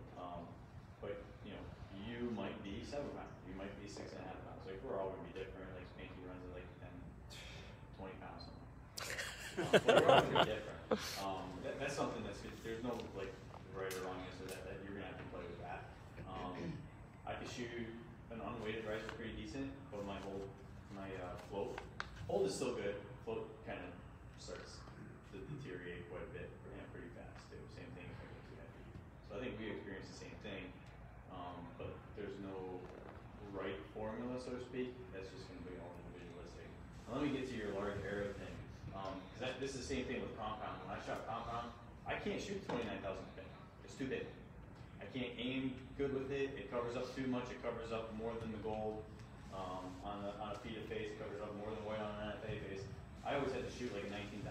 But you know, you might be 7 pounds. You might be 6.5 pounds. Like we're all gonna be different. Like Spanky runs at like 10, 20 pounds. We're all gonna be different. That's something that's good. There's no like right or wrong answer that you're gonna have to play with that. I can shoot an unweighted riser pretty decent, but my float hold is still good. Float kind of starts to deteriorate quite a bit and pretty fast too. Same thing if I get too heavy. So I think we experience the same thing, but there's no right formula, so to speak. That's just going to be all individualistic. Now, let me get to your large arrow thing. This is the same thing with compound. When I shot compound, I can't shoot 29,000 pin. It's too big. I can't aim good with it. It covers up too much. It covers up more than the gold on a feet of face. It covers up more than white on an NFA face. I always had to shoot like a 19,000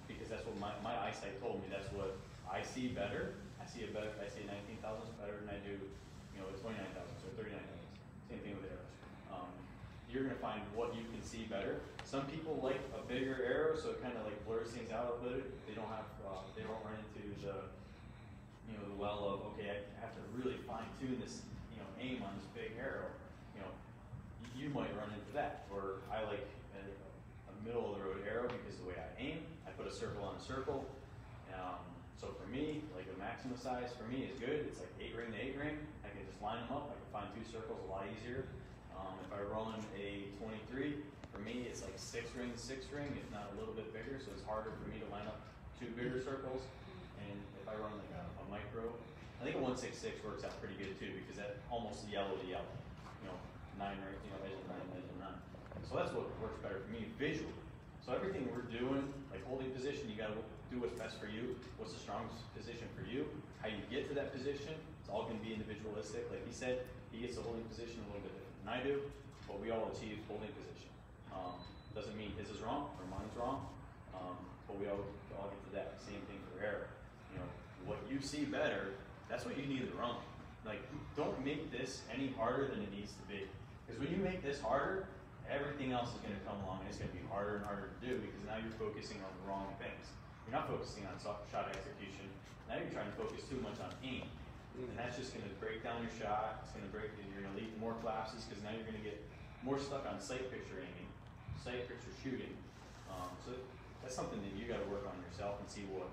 because that's what my eyesight told me. That's what I see better. I see 19,000 better than I do, you know, 29,000 or 39,000. Same thing with arrows. You're gonna find what you can see better. Some people like a bigger arrow, so it kind of like blurs things out a bit. They don't run into the, you know, the well of, okay, I have to really fine tune this, you know, aim on this big arrow. You know, you might run into that. Or I like a middle of the road arrow because the way I aim, I put a circle on a circle. So for me, like a maximum size for me is good. It's like 8 ring to 8 ring. I can just line them up. I can find 2 circles a lot easier. If I run a 23, for me it's like 6 ring to 6 ring, if not a little bit bigger. So it's harder for me to line up 2 bigger circles. And if I run like a micro, I think a 166 works out pretty good too because that almost yellow to yellow. You know, 9 right, you know, edge of 9, edge of 9. So that's what works better for me visually. So everything we're doing, like holding position, you gotta do what's best for you. What's the strongest position for you? How you get to that position, it's all gonna be individualistic. Like he said, he gets the holding position a little bit different than I do, but we all achieve holding position. Doesn't mean his is wrong or mine's wrong, but we all get to that. Same thing for arrow. You know, what you see better, that's what you need to run. Like, don't make this any harder than it needs to be. Because when you make this harder, everything else is going to come along and it's going to be harder and harder to do because now you're focusing on the wrong things. You're not focusing on shot execution. Now you're trying to focus too much on aim. And that's just going to break down your shot. It's going to you're going to lead to more collapses because now you're going to get more stuck on sight picture aiming, sight picture shooting. So that's something that you got to work on yourself and see what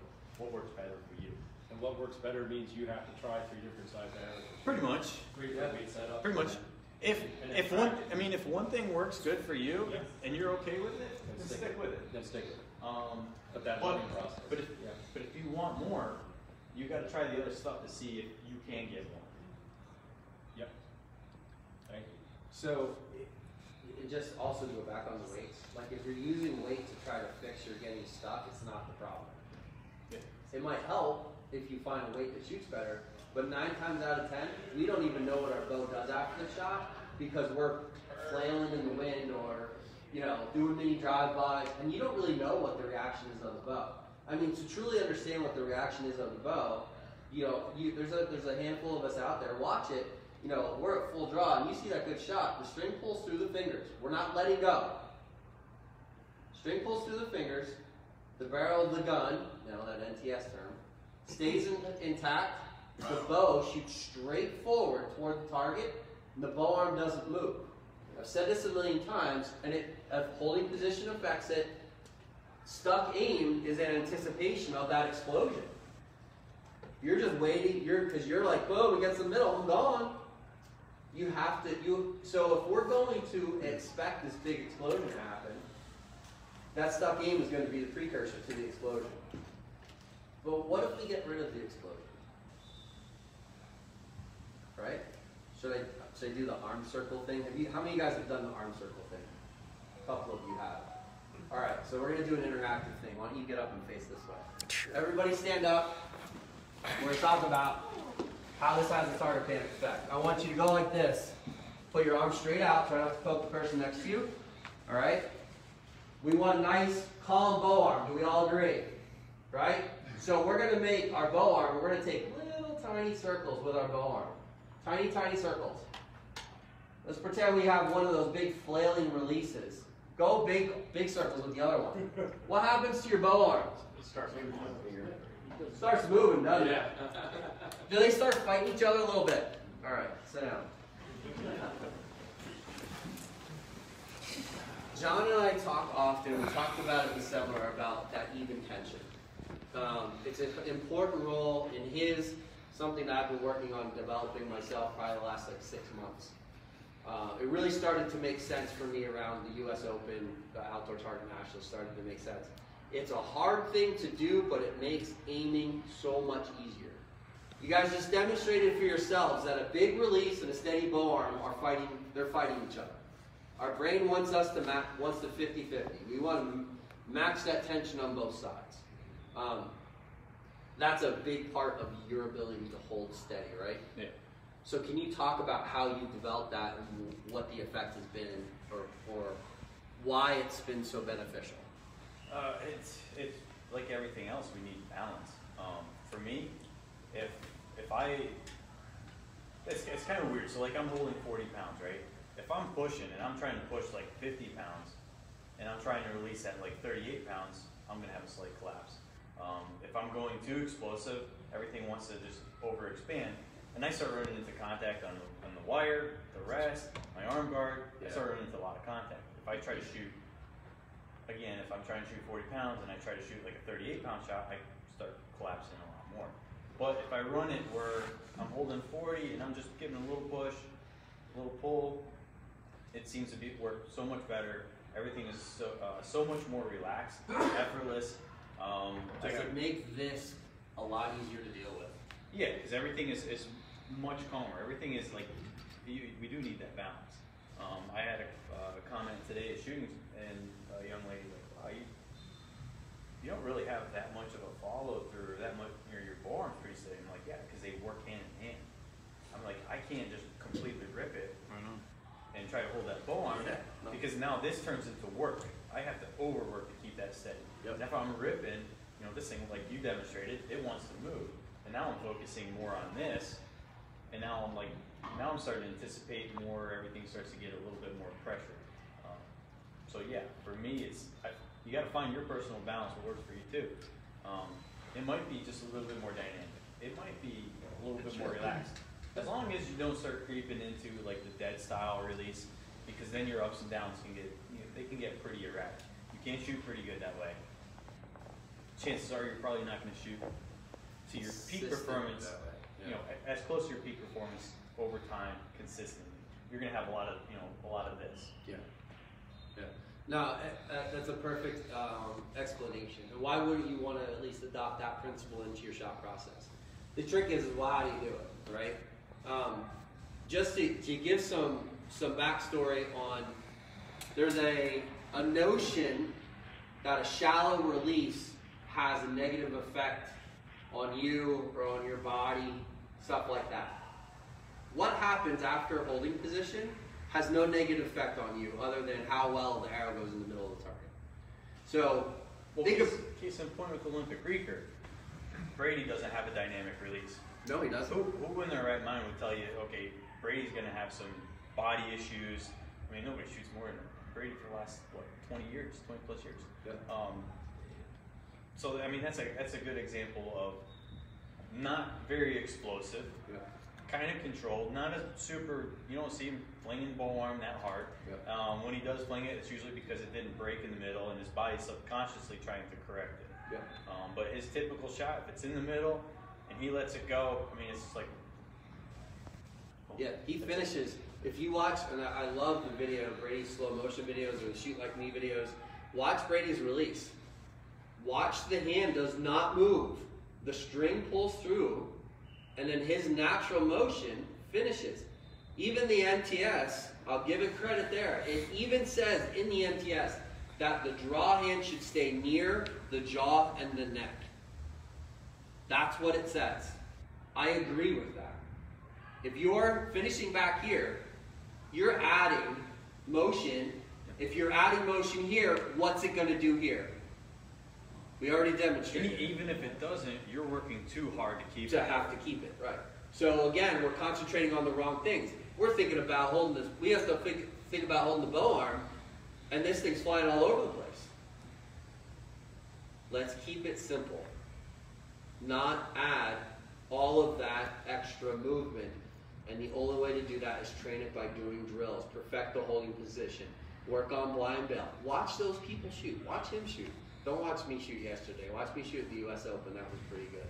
works better for you. And what works better means you have to try 3 different size arrows. Pretty much. 3 different weight setups. Pretty much. If one thing works good for you and you're okay with it, then stick with it. Then stick with it. But that learning process. But if you want more, you got to try the other stuff to see if you can get more. Yep. Thank you. So, and just also to go back on the weights, like if you're using weight to try to fix your getting stuck, it's not the problem. Yeah. It might help if you find a weight that shoots better, but 9 times out of 10, we don't even know what our bow does after the shot because we're flailing in the wind or, you know, doing mini drive-bys, and you don't really know what the reaction is on the bow. I mean, to truly understand what the reaction is on the bow, you know, there's a handful of us out there. Watch it. You know, we're at full draw, and you see that good shot. The string pulls through the fingers. We're not letting go. String pulls through the fingers. The barrel of the gun, you know, that NTS term, stays intact. The bow shoots straight forward toward the target, and the bow arm doesn't move. I've said this a million times, and holding position affects it. Stuck aim is in anticipation of that explosion. You're just waiting, because you're like, boom, it gets the middle, I'm gone. You have to, so if we're going to expect this big explosion to happen, that stuck aim is going to be the precursor to the explosion. But what if we get rid of the explosion? Right? Should I do the arm circle thing? How many of you guys have done the arm circle thing? A couple of you have. All right, so we're going to do an interactive thing. Why don't you get up and face this way? Everybody stand up. We're going to talk about how this has a target panic effect. I want you to go like this. Put your arms straight out. Try not to poke the person next to you. All right? We want a nice, calm bow arm. Do we all agree? Right? So we're going to make our bow arm, we're going to take little tiny circles with our bow arm. Tiny, tiny circles. Let's pretend we have one of those big flailing releases. Go big circles with the other one. What happens to your bow arm? It starts moving. Starts moving, doesn't it? Do they start fighting each other a little bit? All right, sit down. John and I talk often, we talked about it in the seminar, about that even tension. It's an important role in something that I've been working on developing myself probably the last 6 months. It really started to make sense for me around the US Open, the Outdoor Target Nationals started to make sense. It's a hard thing to do, but it makes aiming so much easier. You guys just demonstrated for yourselves that a big release and a steady bow arm they're fighting each other. Our brain wants us to 50-50. We want to match that tension on both sides. That's a big part of your ability to hold steady, right? Yeah. So can you talk about how you developed that and what the effect has been, or why it's been so beneficial? It's like everything else. We need balance. For me, it's kind of weird. So like I'm holding 40 pounds, right? If I'm pushing and I'm trying to push like 50 pounds, and I'm trying to release at like 38 pounds, I'm gonna have a slight collapse. If I'm going too explosive, everything wants to just overexpand, and I start running into contact on the wire, the rest, my arm guard. I start running into a lot of contact. If I try to shoot, again, if I'm trying to shoot 40 pounds and I try to shoot like a 38-pound shot, I start collapsing a lot more. But if I run it where I'm holding 40 and I'm just giving a little push, a little pull, it seems to work so much better. Everything is so much more relaxed, effortless. Does it make this a lot easier to deal with? Yeah, because everything is much calmer. Everything is like, we do need that balance. I had a comment today at shooting, and a young lady like, wow, you don't really have that much of a follow through, that much, your bow arm's pretty steady. I'm like, yeah, because they work hand in hand. I'm like, I can't just completely rip it and try to hold that bow arm, because now this turns into work. I have to overwork to keep that steady. And if I'm ripping, this thing, like you demonstrated, it wants to move. And now I'm focusing more on this, and now I'm starting to anticipate more, everything starts to get a little bit more pressure. So yeah, for me, you gotta find your personal balance, what works for you too. It might be just a little bit more dynamic. It might be a little bit more relaxed. As long as you don't start creeping into like the dead style release, because then your ups and downs can get pretty erratic. You can't shoot pretty good that way. Chances are you're probably not going to shoot to your peak performance, as close to your peak performance over time consistently. You're going to have a lot of this. Yeah. No, that's a perfect explanation. And why wouldn't you want to at least adopt that principle into your shot process? The trick is why do you do it, right? Just to give some backstory on, there's a notion that a shallow release has a negative effect on you or on your body, stuff like that. What happens after a holding position has no negative effect on you other than how well the arrow goes in the middle of the target. So, case in point with Olympic recurve, Brady doesn't have a dynamic release. No, he doesn't. Who in their right mind would tell you, okay, Brady's going to have some body issues? I mean, nobody shoots more than Brady for the last, 20 plus years. Yeah. So, I mean, that's a good example of not very explosive, kind of controlled, not a super, you don't see him flinging the bow arm that hard. Yep. When he does fling it, it's usually because it didn't break in the middle and his body's subconsciously trying to correct it. Yep. But his typical shot, if it's in the middle and he lets it go, I mean, it's just like. Yeah, he finishes. If you watch, and I love the video, Brady's slow motion videos or the shoot like me videos, watch Brady's release. Watch the hand does not move. The string pulls through, and then his natural motion finishes. Even the MTS, I'll give it credit there, it even says in the MTS that the draw hand should stay near the jaw and the neck. That's what it says. I agree with that. If you're finishing back here, you're adding motion. If you're adding motion here, what's it going to do here? We already demonstrated. Even if it doesn't, you're working too hard to keep it. To have to keep it, right. So again, we're concentrating on the wrong things. We're thinking about holding this, we have to think about holding the bow arm, and this thing's flying all over the place. Let's keep it simple. Not add all of that extra movement. And the only way to do that is train it by doing drills. Perfect the holding position. Work on blind belt. Watch those people shoot. Watch him shoot. Don't watch me shoot yesterday. Watch me shoot at the U.S. Open. That was pretty good.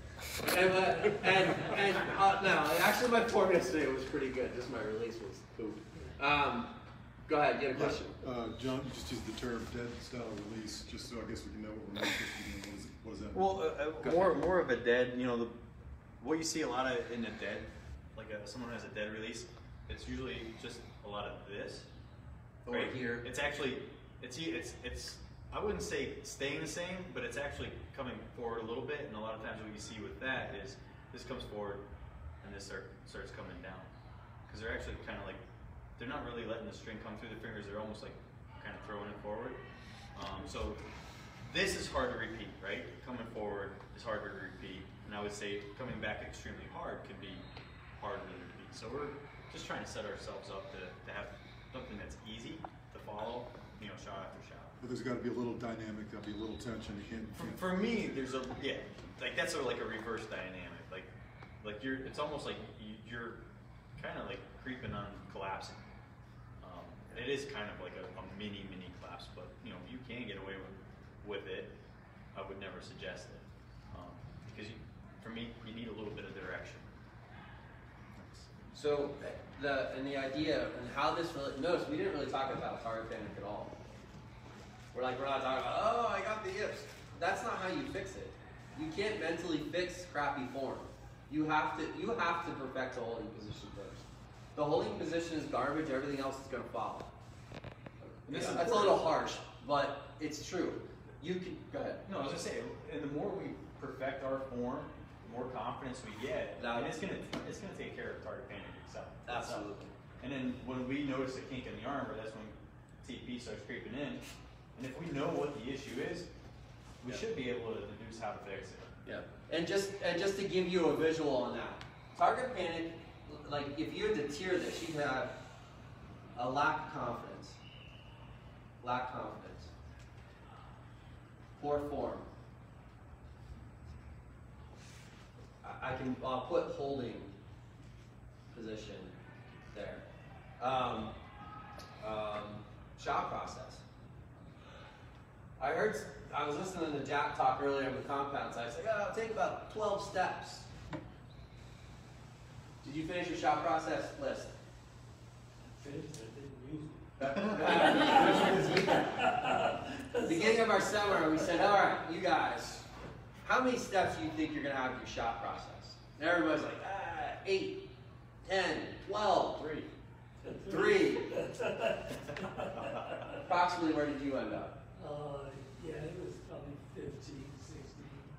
No, actually my form yesterday was pretty good. Just my release was poop. Go ahead. You had a question? John, you just used the term dead style release, just so I guess we can know what we're not supposed to be doing. What does that mean? Well, more of a dead, what you see a lot of in a dead, like someone who has a dead release, it's usually just a lot of this. Over right here. It's actually, it's I wouldn't say staying the same, but it's actually coming forward a little bit, and a lot of times what you see with that is this comes forward and this starts coming down. Because they're actually kind of like, they're not really letting the string come through the fingers, they're almost like kind of throwing it forward. So this is hard to repeat, right? Coming forward is harder to repeat, and I would say coming back extremely hard can be harder to repeat. So we're just trying to set ourselves up to have something that's easy to follow, shot after shot. But there's got to be a little dynamic, there'll be a little tension. You can't. For me, there's that's like a reverse dynamic. Like it's almost like you're kind of like creeping on collapsing. It is kind of like a mini collapse, but if you can get away with it, I would never suggest it. Because for me, you need a little bit of direction. So the idea and how this really, notice we didn't really talk about target panic at all. We're not talking about, oh, I got the yips. That's not how you fix it. You can't mentally fix crappy form. You have to perfect the holding position first. The holding position is garbage, everything else is going to follow. That's a little harsh, but it's true. You can, go ahead. No, I was going to say, and the more we perfect our form, the more confidence we get, and it's gonna take care of target panic itself. Absolutely. And then when we notice a kink in the armor, that's when TP starts creeping in. And if we know what the issue is, we should be able to deduce how to fix it. Yeah. And just to give you a visual on that, target panic, like if you had to tier this, you'd have a lack of confidence, poor form. I'll put holding position there. Shot process. I was listening to Jack talk earlier in the compound, so I said, it'll take about 12 steps. Did you finish your shot process list? Finished, I didn't use it. Beginning of our seminar, we said, all right, you guys, how many steps do you think you're going to have in your shot process? And everybody's like, 8, 10, 12. 3. Approximately, where did you end up? Yeah, it was probably 15,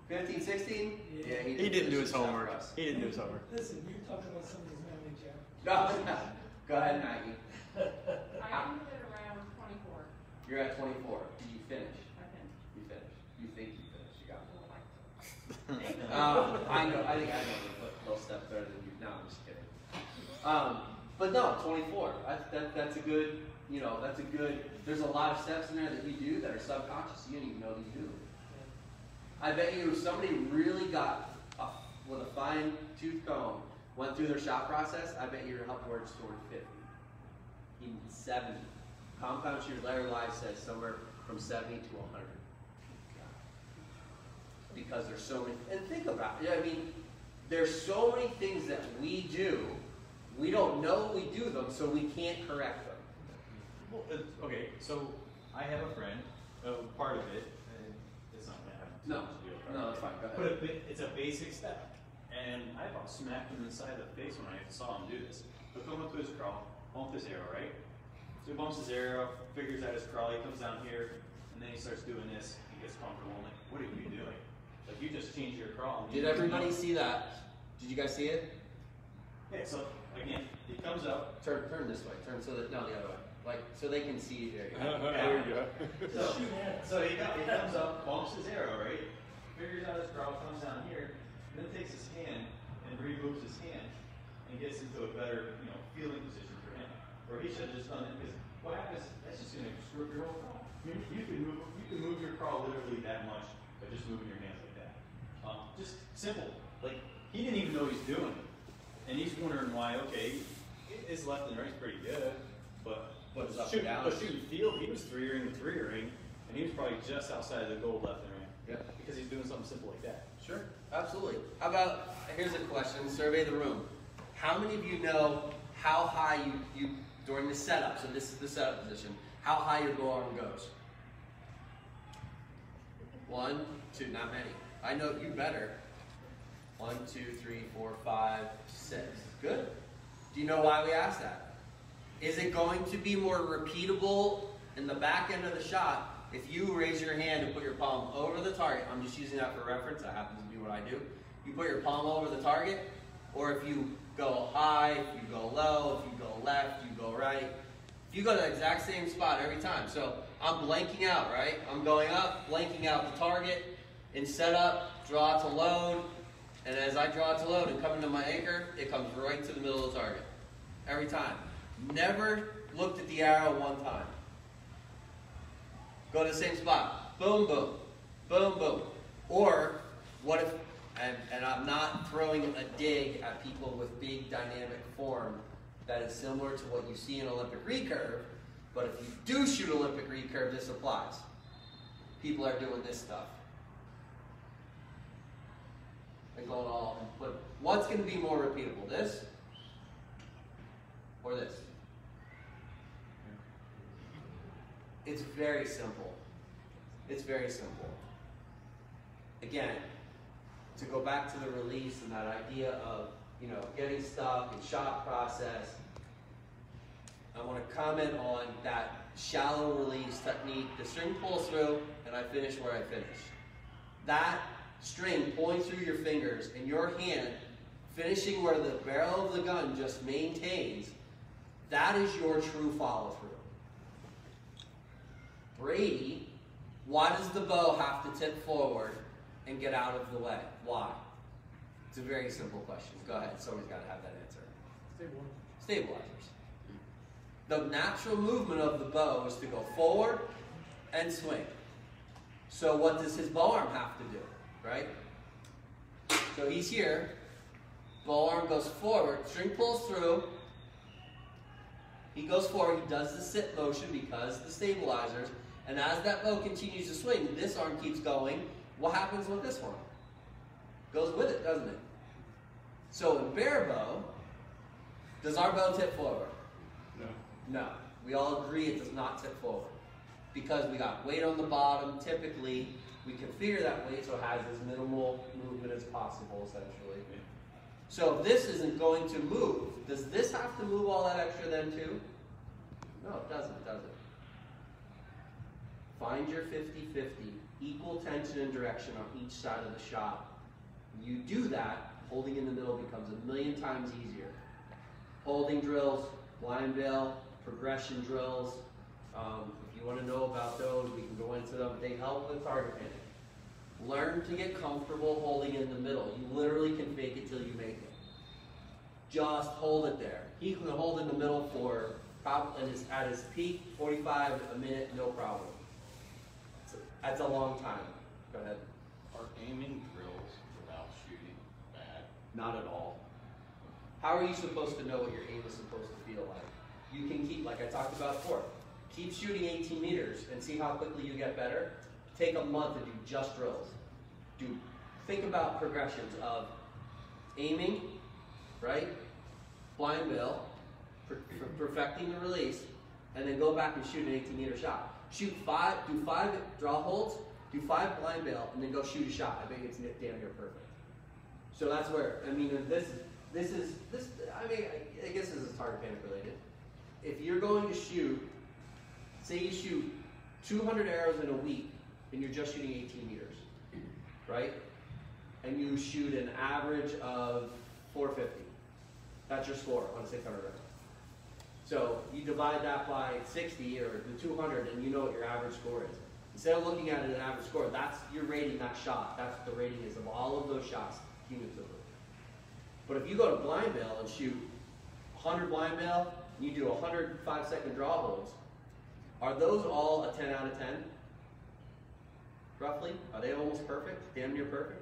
16. 15, 16? Yeah. He didn't do his homework. He didn't do his homework. Listen, you're talking about somebody's memory, Jeff. Go ahead, Maggie. I ended at around 24. You're at 24. Did you finish? I finished. You finished. You think you finished. You got it. Well, I know. I think I know a little step better than you. No, I'm just kidding. But no, 24. That's a good. That's a good. There's a lot of steps in there that you do that are subconscious. You don't even know that you do. I bet you if somebody really got with a fine tooth comb went through their shot process, I bet you're upwards toward 50, even 70. Compound shooters, Larry Live says somewhere from 70 to 100. Because there's so many, and think about it, I mean, there's so many things that we do, we don't know we do them, so we can't correct them. Well, okay, so I have a friend, part of it, and it's not gonna have too much to do with it. No, that's fine, go ahead. But it's a basic step. And I about smacked him in the side of the face when I saw him do this. He'll come up to his crawl, bump his arrow, right? So he bumps his arrow, figures out his crawl, he comes down here, and then he starts doing this, he gets comfortable, I'm like, what are you doing? Like, you just changed your crawl. Did everybody see that? Did you guys see it? Yeah, so, again, he comes up. Turn this way, turn so that, no, the other way. Like, so they can see, there you go. There you go. So he comes up, bumps his arrow, right? Figures out his crawl, comes down here, and then takes his hand and removes his hand and gets into a better, feeling position for him. Or he should have just done it, because what happens, that's just gonna screw up your whole crawl. You can move your crawl literally that much by just moving your hands like that. Just simple. Like, he didn't even know he's doing it. And he's wondering why, okay, his left and right's pretty good, but shooting field, he was 3-ring the 3-ring, and he was probably just outside of the gold left and right. Yeah. Because he's doing something simple like that. Sure, absolutely. How about, here's a question, survey the room. How many of you know how high you during the setup, so this is the setup position, how high your bow arm goes? 1, 2, not many. I know you better. 1, 2, 3, 4, 5, 6. Good. Do you know why we asked that? Is it going to be more repeatable in the back end of the shot if you raise your hand and put your palm over the target? I'm just using that for reference. That happens to be what I do. You put your palm over the target, or if you go high, if you go low, if you go left, you go right. If you go to the exact same spot every time. So I'm blanking out, right? I'm going up, blanking out the target. In setup, draw to load. And as I draw to load and come into my anchor, it comes right to the middle of the target. Every time. Never looked at the arrow one time. Go to the same spot. Boom, boom. Boom, boom. Or, what if, and I'm not throwing a dig at people with big dynamic form that is similar to what you see in Olympic recurve, but if you do shoot Olympic recurve, this applies. People are doing this stuff. And going all, but what's going to be more repeatable, this or this? It's very simple. It's very simple. Again, to go back to the release and that idea of, getting stuck and shot process, I want to comment on that shallow release technique. The string pulls through and I finish where I finish. That string pulling through your fingers and your hand finishing where the barrel of the gun just maintains, that is your true follow through. Brady, why does the bow have to tip forward and get out of the way? Why? It's a very simple question. Go ahead, somebody's got to have that answer. Stabilizers. The natural movement of the bow is to go forward and swing. So what does his bow arm have to do, right? So he's here, bow arm goes forward, string pulls through, he goes forward, he does the sit motion because the stabilizers, and as that bow continues to swing, this arm keeps going. What happens with this one? Goes with it, doesn't it? So in barebow, does our bow tip forward? No. No. We all agree it does not tip forward. Because we got weight on the bottom, typically, we configure that weight so it has as minimal movement as possible, essentially. So if this isn't going to move, does this have to move all that extra then too? No, it doesn't, does it? Find your 50-50, equal tension and direction on each side of the shot. When you do that, holding in the middle becomes a million times easier. Holding drills, blind veil, progression drills. If you want to know about those, we can go into them. They help with target hitting. Learn to get comfortable holding in the middle. You literally can fake it till you make it. Just hold it there. He can hold in the middle for probably at his peak, 45 a minute, no problem. That's a long time. Go ahead. Are aiming drills without shooting bad? Not at all. How are you supposed to know what your aim is supposed to feel like? You can keep, like I talked about before, keep shooting 18 meters and see how quickly you get better. Take a month and do just drills. Think about progressions of aiming, right? Blind bill, perfecting the release, and then go back and shoot an 18-meter shot. Do 5 draw holds, do 5 blind bill, and then go shoot a shot. I think it's damn near perfect. So that's where, I mean, this, I mean, I guess this is target panic related. If you're going to shoot, say you shoot 200 arrows in a week, and you're just shooting 18 meters, right? And you shoot an average of 450. That's your score on a 600 round. So you divide that by 60 or the 200, and you know what your average score is. Instead of looking at it as an average score, that's you're rating that shot. That's what the rating is of all of those shots cumulatively. But if you go to blind bill and shoot 100 blind bill, and you do 100 5-second draw holds, are those all a 10 out of 10? Roughly? Are they almost perfect? Damn near perfect?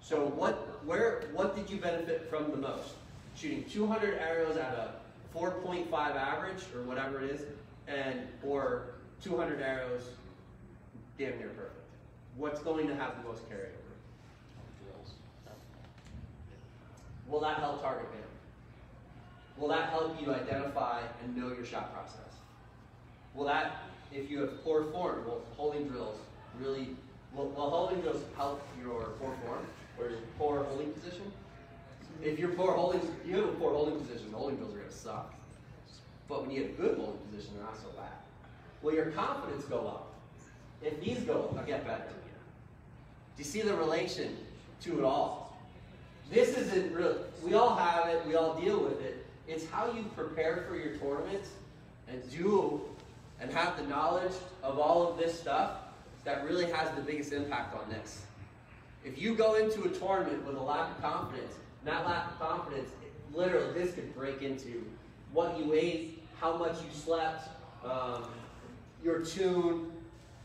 So what did you benefit from the most? Shooting 200 arrows at a 4.5 average, or whatever it is, or 200 arrows damn near perfect? What's going to have the most carryover? Will that help target panic? Will that help you identify and know your shot process? Will that, if you have poor form, will holding drills really, will holding drills help your poor form or your poor holding position? If you're you have a poor holding position, the holding drills are going to suck. But when you have a good holding position, they're not so bad. Will your confidence go up? If these go up, get better. Do you see the relation to it all? This isn't real. We all have it. We all deal with it. It's how you prepare for your tournaments and have the knowledge of all of this stuff that really has the biggest impact on this. If you go into a tournament with a lack of confidence, and that lack of confidence, literally, this could break into what you ate, how much you slept, your tune,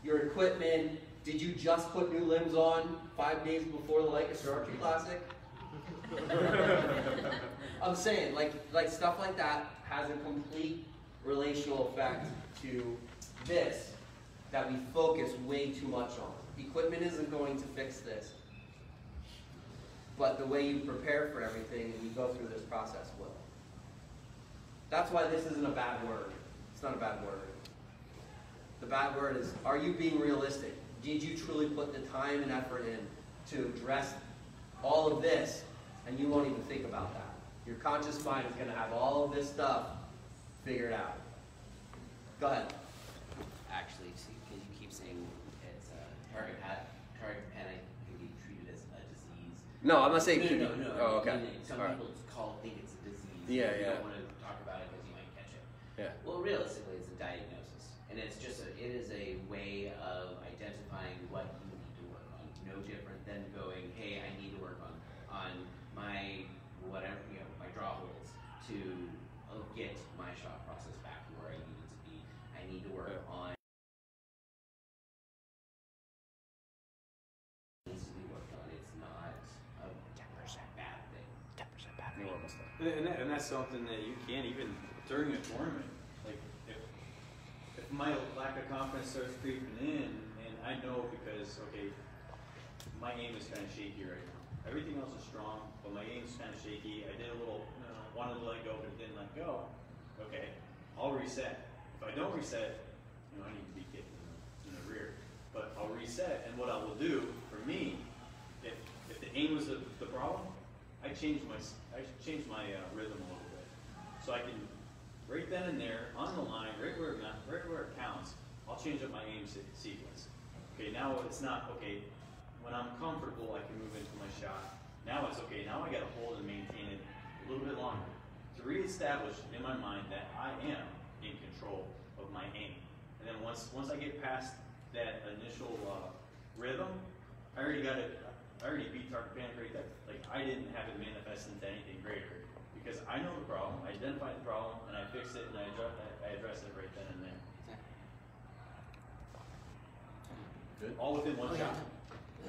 your equipment. Did you just put new limbs on 5 days before the Lancaster Archery Classic? I'm saying, like stuff like that has a complete relational effect to this that we focus way too much on. Equipment isn't going to fix this, but the way you prepare for everything and you go through this process will. That's why this isn't a bad word. It's not a bad word. The bad word is, are you being realistic? Did you truly put the time and effort in to address all of this, and you won't even think about that? Your conscious mind is going to have all of this stuff figured out. Go ahead. Actually, because you keep saying it's target panic can be treated as a disease. No, I'm not saying. No. Oh, okay. I mean, some all right. people think it's a disease. Yeah, You yeah. don't want to talk about it because you might catch it. Yeah. Well, realistically, it's a diagnosis, and it's just it is a way of identifying what you need to work on. No different than going, hey, I need to work on my whatever, my draw holds to get my shot process back to where I need it to be. I need to work on. Needs to be worked on. It's not a 10% bad thing. 10% bad thing. And that's something that you can't even during a tournament. Like if my lack of confidence starts creeping in, and I know because my aim is kind of shaky right now. Everything else is strong, but my aim's kind of shaky. I did a little, wanted to let go, but it didn't let go. Okay, I'll reset. If I don't reset, I need to be kicked in the rear. But I'll reset, and what I will do for me, if the aim was the problem, I change my rhythm a little bit, so I can right then and there on the line, right where it counts. I'll change up my aim sequence. Okay, now it's not okay. When I'm comfortable, I can move into my shot. Now it's okay. Now I got to hold and maintain it a little bit longer to reestablish in my mind that I am in control of my aim. And then once I get past that initial rhythm, I already got it. I already beat target panic right there. Like I didn't have it manifest into anything greater because I know the problem, I identified the problem, and I fixed it, and I addressed it right then and there. Good. All within one shot.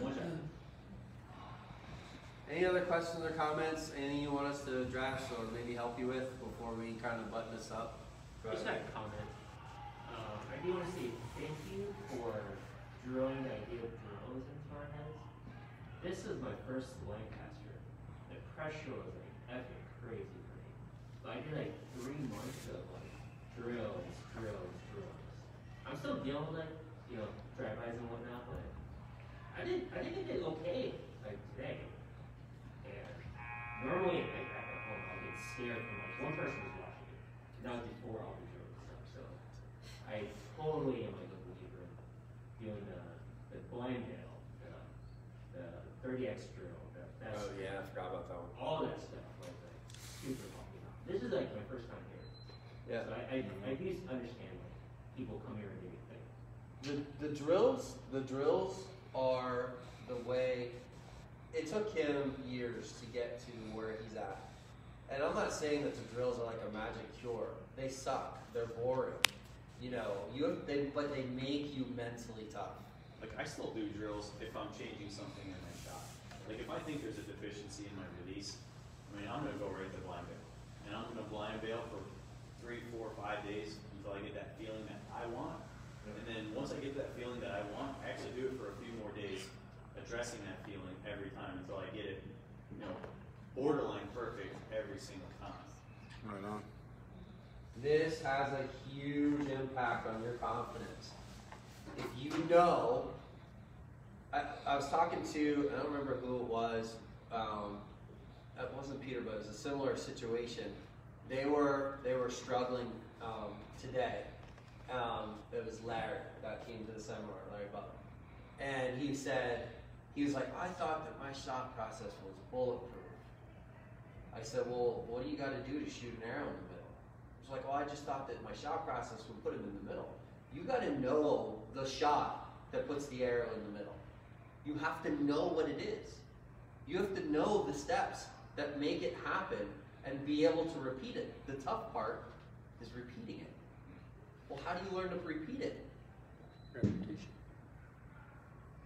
One shot. Any other questions or comments? Anything you want us to address or maybe help you with before we kind of button this up? Just got a comment. I do want to say thank you for drilling the idea of drones into our heads. This is my first Lancaster. The pressure was like epic crazy for me. So I did like 3 months of like drills. I'm still dealing with like, drive-bys and whatnot, but I think I did okay like today. And normally like back at home I get scared from like one person was watching it. That was before all the drills and stuff. So I totally am like a believer in doing the blind nail, the 30x drill, that's Oh yeah, I forgot about that one. all that stuff, like super fucking out. This is like my first time here. Yeah. So I do understand like people come here and do things. The drills are the way. It took him years to get to where he's at. And I'm not saying that the drills are like a magic cure. They suck. They're boring. But they make you mentally tough. Like, I still do drills if I'm changing something in my shot. Like, if I think there's a deficiency in my release, I'm going to go right to blind bail. And I'm going to blind bail for 3, 4, 5 days until I get that feeling that I want. And then once I get that feeling that I want, I actually do it for a few more days, addressing that feeling every time until I get it, borderline perfect every single time. Right on. This has a huge impact on your confidence. If you know, I was talking to, I don't remember who it was, it wasn't Peter, but it was a similar situation. They were struggling today. It was Larry that came to the seminar, Larry Butler. And he was like, I thought that my shot process was bulletproof. I said, well, what do you got to do to shoot an arrow in the middle? He's like, well, I just thought that my shot process would put him in the middle. You got to know the shot that puts the arrow in the middle. You have to know what it is. You have to know the steps that make it happen and be able to repeat it. The tough part is repeating it. Well, how do you learn to repeat it? Repetition.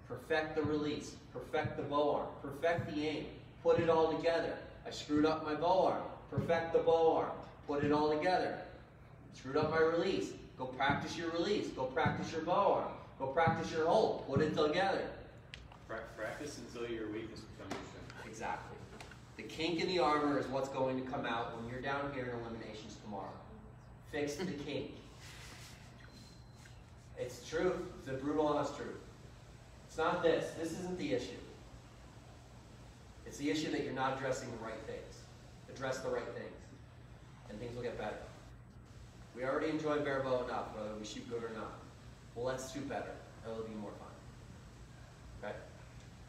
Perfect the release, perfect the bow arm, perfect the aim, put it all together. I screwed up my bow arm, perfect the bow arm, put it all together. Screwed up my release, go practice your release, go practice your bow arm, go practice your hold, put it together. Practice until your weakness becomes your strength. Exactly. The kink in the armor is what's going to come out when you're down here in eliminations tomorrow. Fix the kink. It's truth. It's the brutal, honest truth. It's not this. This isn't the issue. It's the issue that you're not addressing the right things. Address the right things, and things will get better. We already enjoy Barebow enough, whether we shoot good or not. Well, let's shoot better. It'll be more fun. Okay?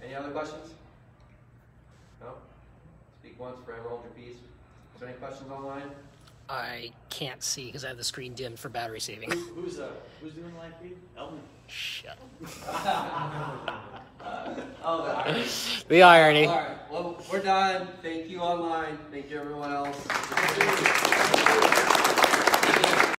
Any other questions? No? Speak once, forever hold your peace. Is there any questions online? I can't see because I have the screen dimmed for battery saving. Who's doing live feed? Elton. Shut Oh, the irony. The irony. All right. Well, we're done. Thank you online. Thank you, everyone else.